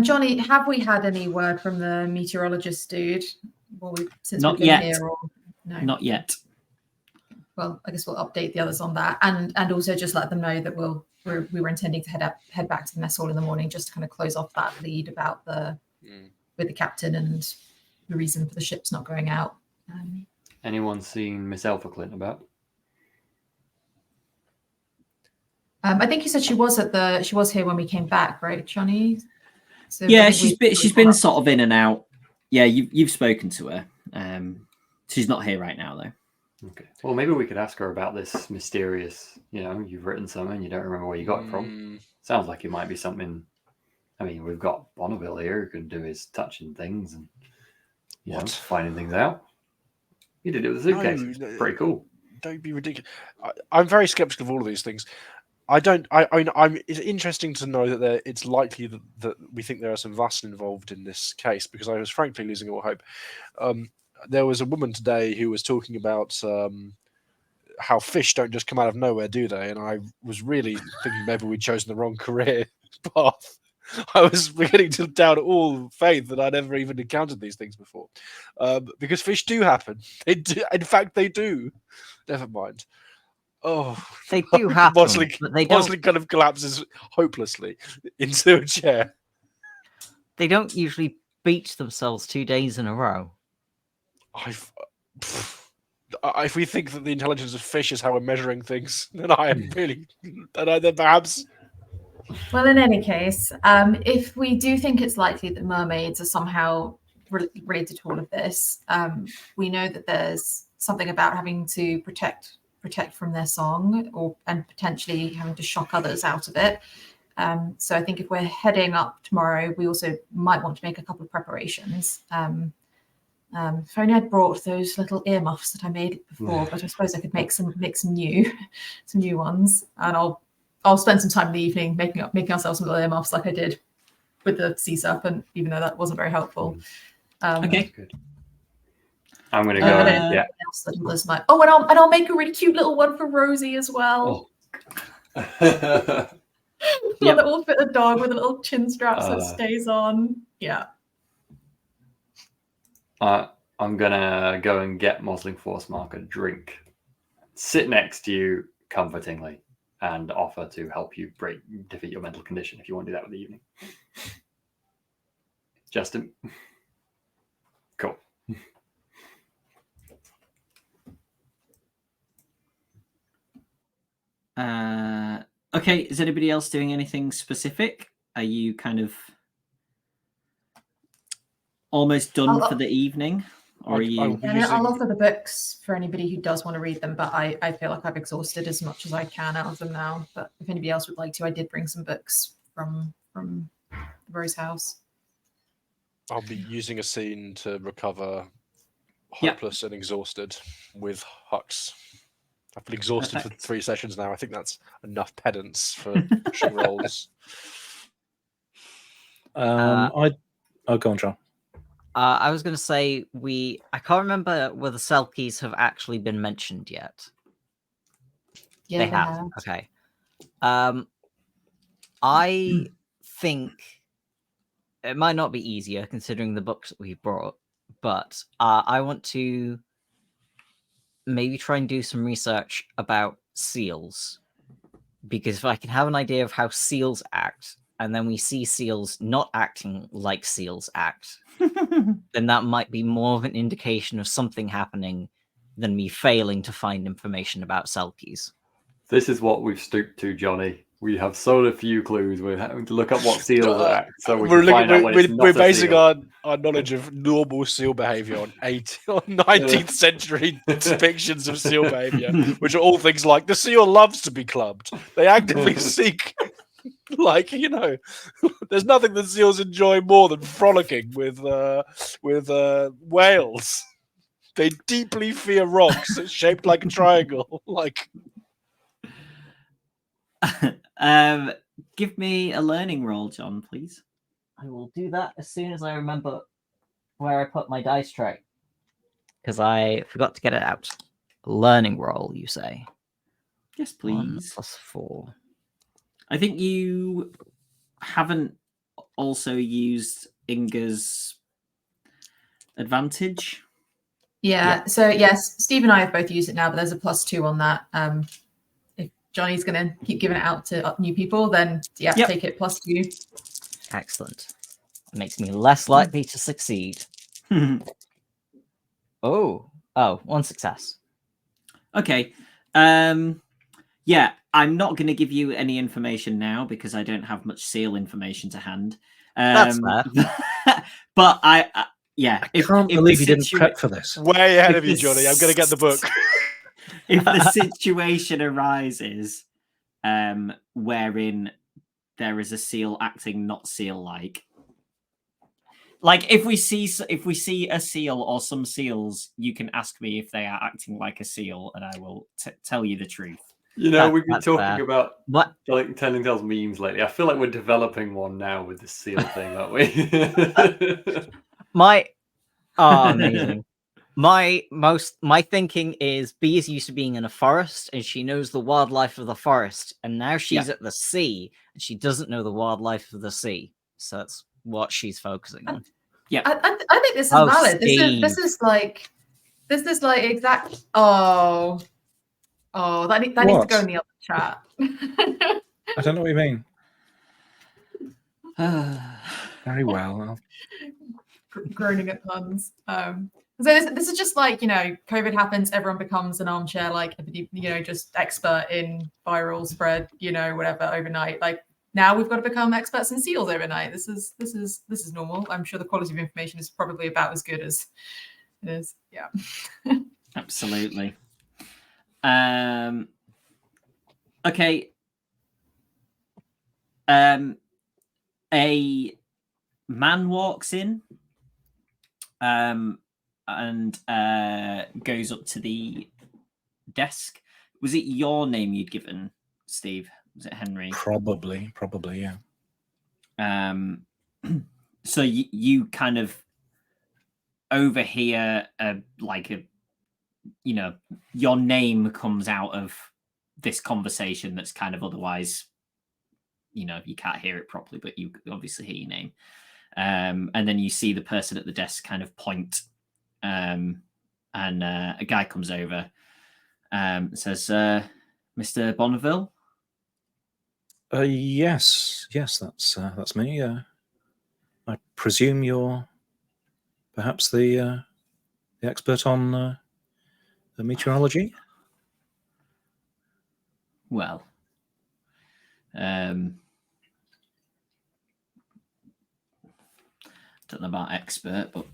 Jonny, have we had any word from the meteorologist dude? Not yet. Here, or no? Not yet. Well, I guess we'll update the others on that, and also just let them know that we were intending to head back to the mess hall in the morning, just to kind of close off that lead about with the captain and the reason for the ships not going out. Anyone seen Miss Alpha Clint about? I think you said she was here when we came back, right, Jonny? So yeah, she's been sort of in and out. Yeah, you've spoken to her. She's not here right now, though. Okay. Well, maybe we could ask her about this mysterious. You've written something and you don't remember where you got it from. Sounds like it might be something. I mean, we've got Bonneville here who can do his touching things and finding things out. He did it with a suitcase. Pretty cool. Don't be ridiculous. I'm very skeptical of all of these things. It's interesting to know that it's likely that we think there are some Vaesen involved in this case, because I was frankly losing all hope. There was a woman today who was talking about how fish don't just come out of nowhere, do they? And I was really thinking maybe we'd chosen the wrong career path. I was beginning to doubt all faith that I'd ever even encountered these things before, because fish do happen. They do. In fact, they do. Never mind. Oh, they do happen, but they don't. Mosley kind of collapses hopelessly into a chair. They don't usually beach themselves 2 days in a row. If we think that the intelligence of fish is how we're measuring things, then I am really, then perhaps. Well, in any case, if we do think it's likely that mermaids are somehow related to all of this, we know that there's something about having to protect from their song, and potentially having to shock others out of it. So I think if we're heading up tomorrow, we also might want to make a couple of preparations. If only I'd brought those little earmuffs that I made before, but I suppose I could make some new ones, and I'll spend some time in the evening making ourselves some little earmuffs like I did with the sea serpent, even though that wasn't very helpful. Okay. Good. I'm gonna go. And I'll make a really cute little one for Rosie as well. Oh. One that will fit the dog with a little chin strap so it stays on. Yeah. I'm gonna go and get Mossling Force Mark a drink, sit next to you comfortingly, and offer to help you defeat your mental condition if you want to do that with the evening. Justin. Cool. Okay, is anybody else doing anything specific? Are you kind of almost done I'll- for the evening, or are I you? will be And I'll using. offer the books for anybody who does want to read them, but I feel like I've exhausted as much as I can out of them now. But if anybody else would like to, I did bring some books from Rose House. I'll be using a scene to recover Yeah. hopeless and exhausted with Hux. I've been exhausted for 3 sessions now. I think that's enough pedants for pushing rolls. Oh, go on, John. I was going to say I can't remember whether Selkies have actually been mentioned yet. Yeah, They have. Okay. I think it might not be easier considering the books that we brought, but I want to maybe try and do some research about seals, because if I can have an idea of how seals act, and then we see seals not acting like seals act, then that might be more of an indication of something happening than me failing to find information about Selkies. This is what we've stooped to, Johnny. We have so few clues. We're having to look up what seals act, so we can find out when it's not we're a basing seal. our knowledge of normal seal behaviour on 19th century depictions of seal behaviour, which are all things like the seal loves to be clubbed. They actively seek, like, you know, there's nothing that seals enjoy more than frolicking with whales. They deeply fear rocks shaped like a triangle. Like, Give me a learning roll, John, please. I will do that as soon as I remember where I put my dice tray, because I forgot to get it out. Learning roll, you say? Yes, 1 please. + 4. I think you haven't also used Inga's advantage. Yeah. So yes, Steve and I have both used it now, but there's a +2 on that. If Johnny's going to keep giving it out to new people, then yeah, take it +2. Excellent. It makes me less likely to succeed. Oh, 1 success. Okay. Yeah, I'm not going to give you any information now because I don't have much seal information to hand. That's fair. But yeah, I can't believe you didn't prep for this. way ahead of you, Johnny. I'm going to get the book. If the situation arises wherein there is a seal acting not seal-like, like if we see a seal or some seals, you can ask me if they are acting like a seal, and I will tell you the truth. You know, we've been talking about what telling tales memes lately. I feel like we're developing one now with the seal thing, aren't we? amazing. My thinking is B is used to being in a forest and she knows the wildlife of the forest, and now she's at the sea and she doesn't know the wildlife of the sea. So that's what she's focusing on. Yeah, I think this is valid. This is like exact. Oh, that needs to go in the other chat. I don't know what you mean. Very well. Groaning at puns. So this is just like, you know, COVID happens, everyone becomes an armchair, like, you know, just expert in viral spread, you know, whatever overnight. Like now we've got to become experts in seals overnight. This is normal. I'm sure the quality of information is probably about as good as it is. Yeah. Absolutely. Okay. A man walks in and goes up to the desk. Was it your name you'd given, Steve? Was it Henry? Probably, yeah. So you kind of overhear you know, your name comes out of this conversation that's kind of otherwise, you know, you can't hear it properly, but you obviously hear your name. And then you see the person at the desk kind of point, and a guy comes over, says, Mr. Bonneville? Yes, that's me. I presume you're perhaps the expert on the meteorology. Well, don't know about expert, but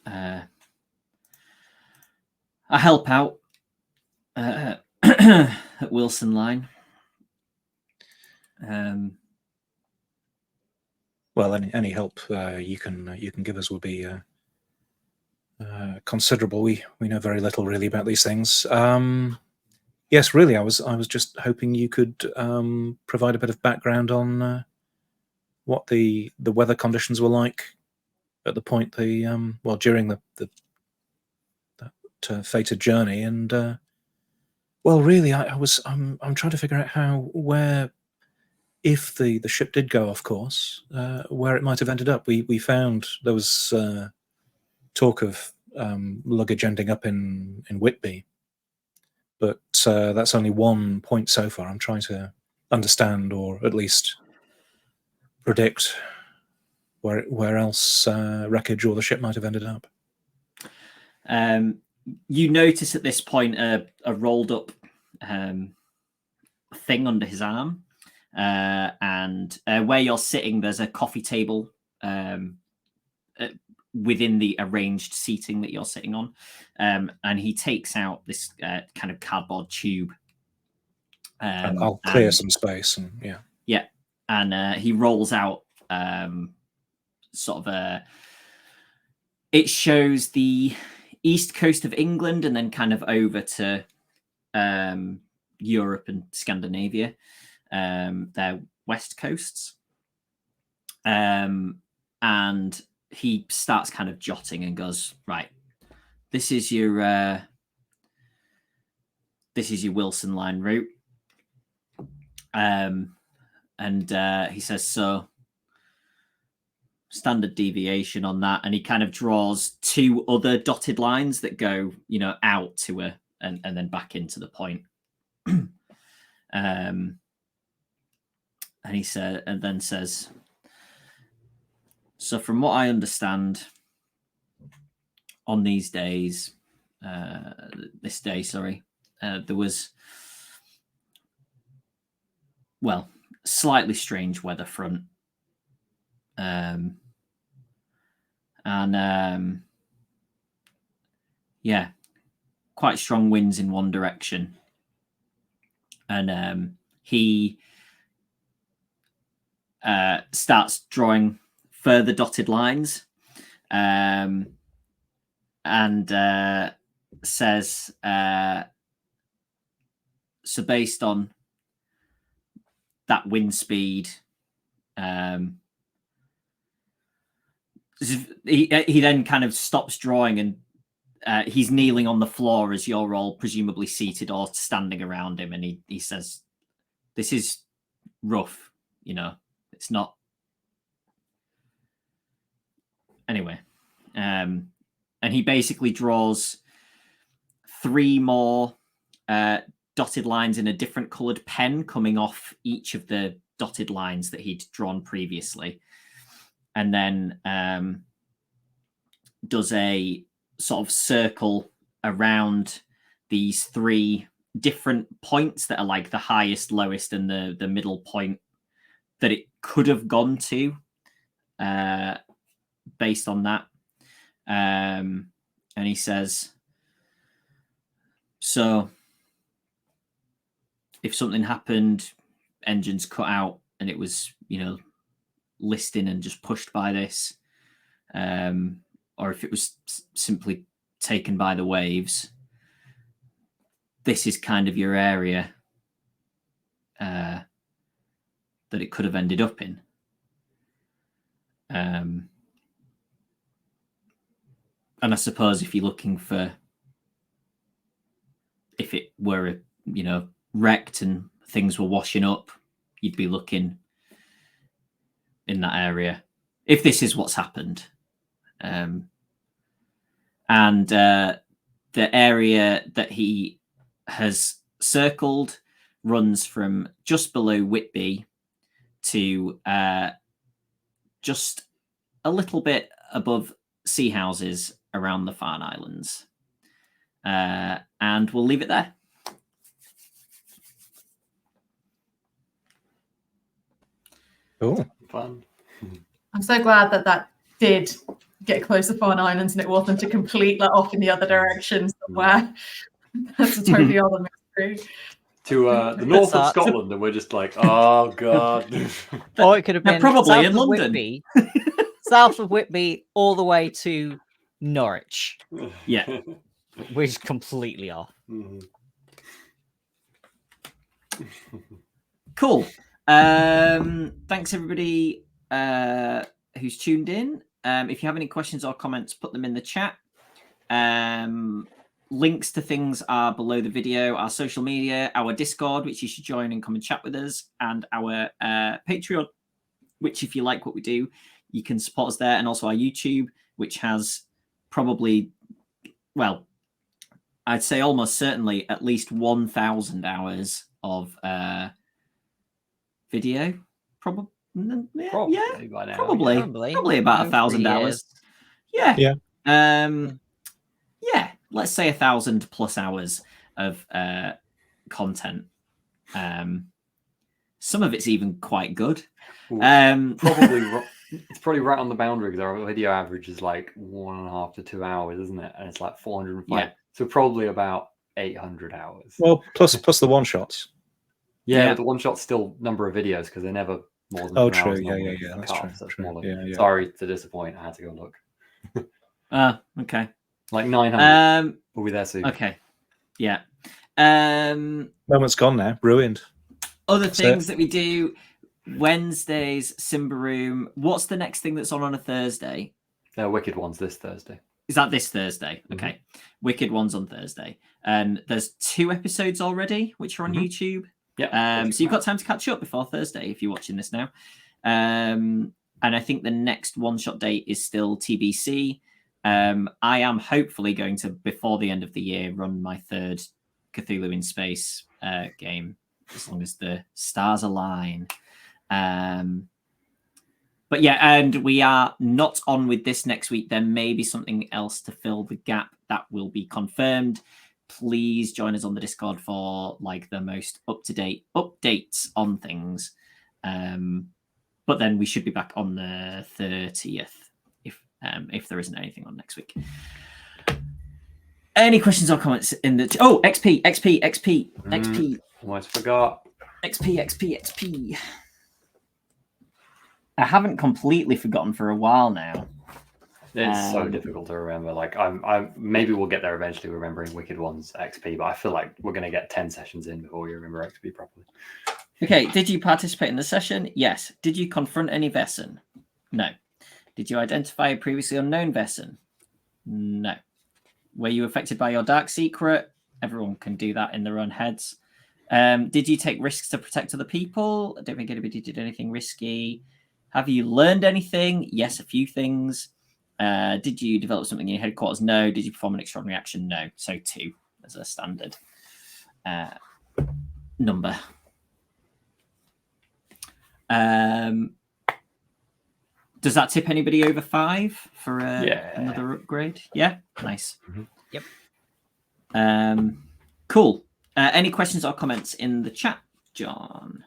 I help out at Wilson Line. Well, any help you can give us would be considerable. We know very little really about these things. Yes, really, I was just hoping you could provide a bit of background on what the weather conditions were like at the point during that fated journey, and well, really, I'm trying to figure out where, if the ship did go off course, where it might have ended up. We found there was talk of luggage ending up in Whitby, but that's only one point so far. I'm trying to understand, or at least predict, where else wreckage or the ship might have ended up. You notice at this point a rolled up thing under his arm, and where you're sitting, there's a coffee table within the arranged seating that you're sitting on, and he takes out this kind of cardboard tube. And I'll clear some space, and yeah, and he rolls out sort of it shows the east coast of England and then kind of over to Europe and Scandinavia, their west coasts, and he starts kind of jotting and goes, right, this is your Wilson Line route, and he says, so standard deviation on that, and he kind of draws two other dotted lines that go, out to and then back into the point. And he says, so from what I understand, on these days, there was, well, slightly strange weather front. Yeah, quite strong winds in one direction. And he starts drawing further dotted lines, and says, so based on that wind speed, he then kind of stops drawing, and he's kneeling on the floor as you're all presumably seated or standing around him, and he says, this is rough, it's not. Anyway, and he basically draws three more dotted lines in a different coloured pen coming off each of the dotted lines that he'd drawn previously, and then does a sort of circle around these three different points that are like the highest, lowest, and the middle point that it could have gone to, based on that. And he says, so if something happened, engines cut out, and it was, listing and just pushed by this, or if it was simply taken by the waves, this is kind of your area that it could have ended up in. And I suppose if you're looking for, if it were, wrecked and things were washing up, you'd be looking in that area, if this is what's happened. And the area that he has circled runs from just below Whitby to just a little bit above sea houses around the Farne Islands. And we'll leave it there. Oh, Fun. I'm so glad that did get close to Farn Islands and it wasn't a complete off in the other direction somewhere. That's a totally other mystery. To the north of That's- Scotland, and we're just like, oh god. Or it could have They're been probably south in of London. Whitby, south of Whitby, all the way to Norwich, Yeah. which is completely off. Mhm. Cool. Thanks everybody who's tuned in. If you have any questions or comments, put them in the chat. Links to things are below the video, our social media, our Discord, which you should join and come and chat with us, and our Patreon, which if you like what we do, you can support us there, and also our YouTube, which has probably, well, I'd say almost certainly at least 1,000 hours of video. Probably, yeah, By now, probably about 1,000 hours. Yeah. Yeah, let's say 1,000 plus hours of content. Some of it's even quite good. It's probably right on the boundary because our video average is like 1.5 to 2 hours, isn't it? And it's like 405. Yeah. So probably about 800 hours. Well, plus the one shots. Yeah, but the one shot's still number of videos because they're never more than 2 true. hours. Yeah, that's true. So True. smaller. Yeah. Sorry to disappoint. I had to go look. Okay. Like 900. We'll be there soon. Okay. Yeah. Moment's gone now. Ruined. Other That's things that we do. Wednesdays, Simba Room. What's the next thing that's on a Thursday? Wicked Ones this Thursday. Is that this Thursday? Mhm. Okay. Wicked Ones on Thursday. There's 2 episodes already, which are on YouTube. Yeah. So you've got time to catch up before Thursday if you're watching this now. And I think the next one-shot date is still TBC. I am hopefully going to, before the end of the year, run my 3rd Cthulhu in Space game, as long as the stars align. But yeah, and we are not on with this next week. There may be something else to fill the gap that will be confirmed. Please join us on the Discord for like the most up-to-date updates on things. But then we should be back on the 30th if there isn't anything on next week. Any questions or comments in the XP. Almost forgot. XP. I haven't completely forgotten for a while now. It's so difficult to remember. Like I'm maybe we'll get there eventually remembering Wicked Ones XP, but I feel like we're gonna get 10 sessions in before we remember XP properly. Okay, did you participate in the session? Yes. Did you confront any Vaesen? No. Did you identify a previously unknown Vaesen? No. Were you affected by your dark secret? Everyone can do that in their own heads. Did you take risks to protect other people? I don't think anybody did anything risky. Have you learned anything? Yes, a few things. Did you develop something in your headquarters? No. Did you perform an extraordinary action? No. So 2 as a standard number. Does that tip anybody over 5 for another upgrade? Yeah, nice. Mhm. Yep. Cool. Any questions or comments in the chat, John?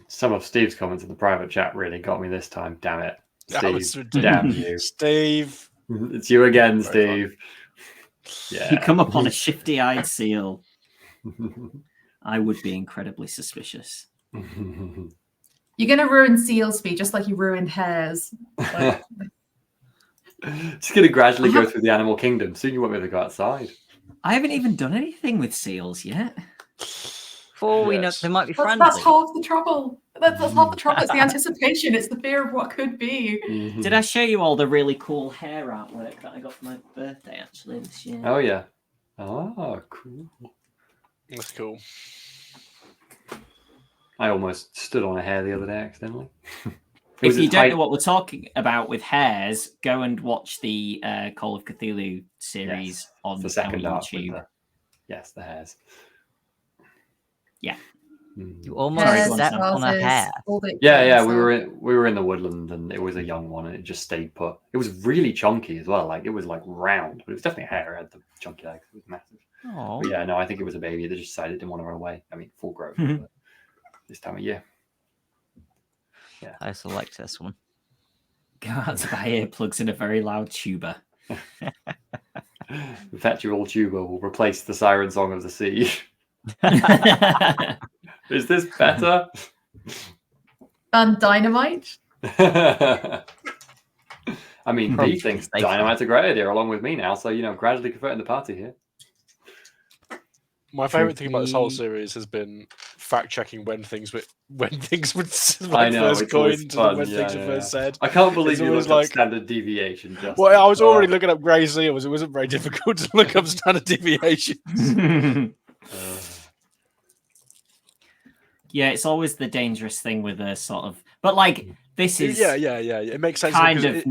Some of Steve's comments in the private chat really got me this time. Damn it. That was Steve, ridiculous. damn you. Steve. It's you again, Steve. You Yeah. come upon a shifty-eyed seal. I would be incredibly suspicious. You're going to ruin seals for me, just like you ruined hares. Like, Just going to gradually go through the animal kingdom. Soon you won't be able to go outside. I haven't even done anything with seals yet. For we know, Yes. they might be that's friendly. half the trouble. That's half the trouble. It's the anticipation. It's the fear of what could be. Did I show you all the really cool hair artwork that I got for my birthday actually this year? Oh, yeah. Oh, cool. That's cool. I almost stood on a hair the other day accidentally. If you don't know what we're talking about with hairs, go and watch the Call of Cthulhu series on the second our arc with YouTube. the hairs. Yeah. You almost Hares, stepped on a vases, hair. all the- Yeah, we so- were in the woodland and it was a young one and it just stayed put. It was really chunky as well. Like it was like round, but it was definitely a hair. It had the chunky legs. It was massive. Oh, But yeah, no, I think it was a baby that just decided it didn't want to run away. I mean, full growth, but this time of year. I select this one. That's by earplugs and a very loud tuba. Perpetual tuba will replace the siren song of the sea. Is this better? And dynamite. I mean, Probably B thinks safer. Dynamite's a great idea along with me now, so gradually converting the party here. My favorite thing about this whole Should series has been fact checking when things were I know, first it's always coined fun, and when yeah, things were yeah, first yeah. said. I can't believe It's you always looked up like- standard deviation. Just Well, I was already looking up grey seals. It wasn't very difficult to look up standard deviations. Yeah, it's always the dangerous thing with a sort of, but like this is Yeah. It makes sense. kind because of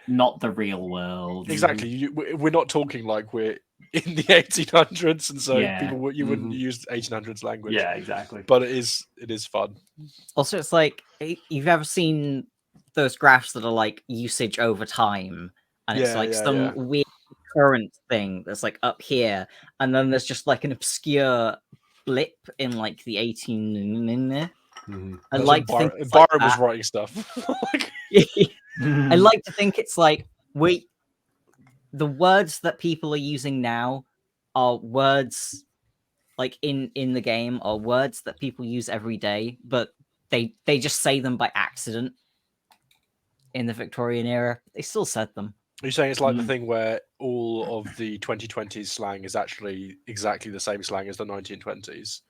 not the real world. Exactly. We're not talking like we're in the 1800s, and so Yeah. people you wouldn't Mhm. use 1800s language. Yeah, exactly. But it is fun. Also, it's like you've ever seen those graphs that are like usage over time, and it's Yeah, like yeah, some yeah. weird current thing that's like up here, and then there's just like an obscure blip in like the 18 Mhm. I That's like to when think it's like Byron was that. writing stuff. Like, I like to think it's like the words that people are using now are words like in the game are words that people use every day, but they just say them by accident. In the Victorian era, they still said them. Are you saying it's like the Mm. thing where all of the 2020s slang is actually exactly the same slang as the 1920s,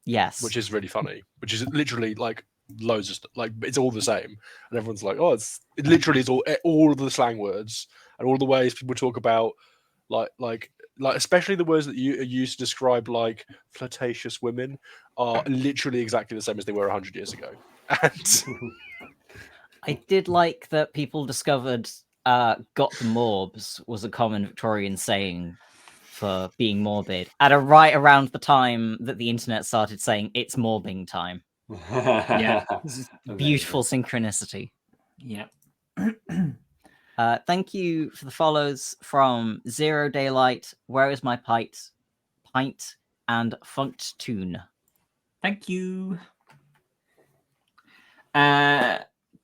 Yes. which is really funny. Which is literally like loads of like it's all the same, and everyone's like, "Oh, it literally is all of the slang words and all the ways people talk about like especially the words that you are used to describe like flirtatious women are literally exactly the same as they were 100 years ago." And I did like that people discovered got the morbs was a common Victorian saying for being morbid at right around the time that the internet started saying it's morbing time. Yeah. This is Amazing. beautiful synchronicity. Yeah. Thank you for the follows from Zero Daylight, Where Is My Pint, and Funked Tune. Thank you.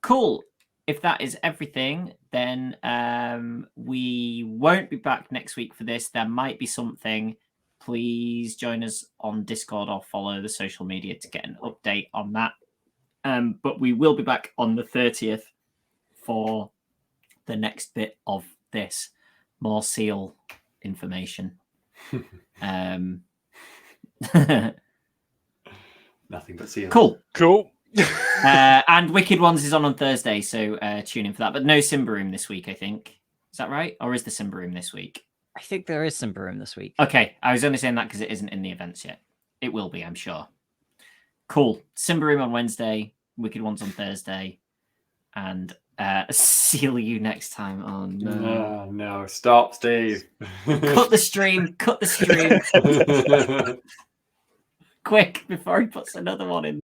Cool. If that is everything, then we won't be back next week for this. There might be something. Please join us on Discord or follow the social media to get an update on that. But we will be back on the 30th for the next bit of this. More seal information. Nothing but seals. Cool. cool. And Wicked Ones is on Thursday, so tune in for that. But no Simba Room this week, I think. Is that right? Or is the Simba Room this week? I think there is some Room this week. Okay, I was only saying that because it isn't in the events yet. It will be, I'm sure. Cool. Simba Room on Wednesday, Wicked Ones on Thursday, and see you next time. Oh no. No, stop, Steve. Cut the stream. Cut the stream. Quick, before he puts another one in.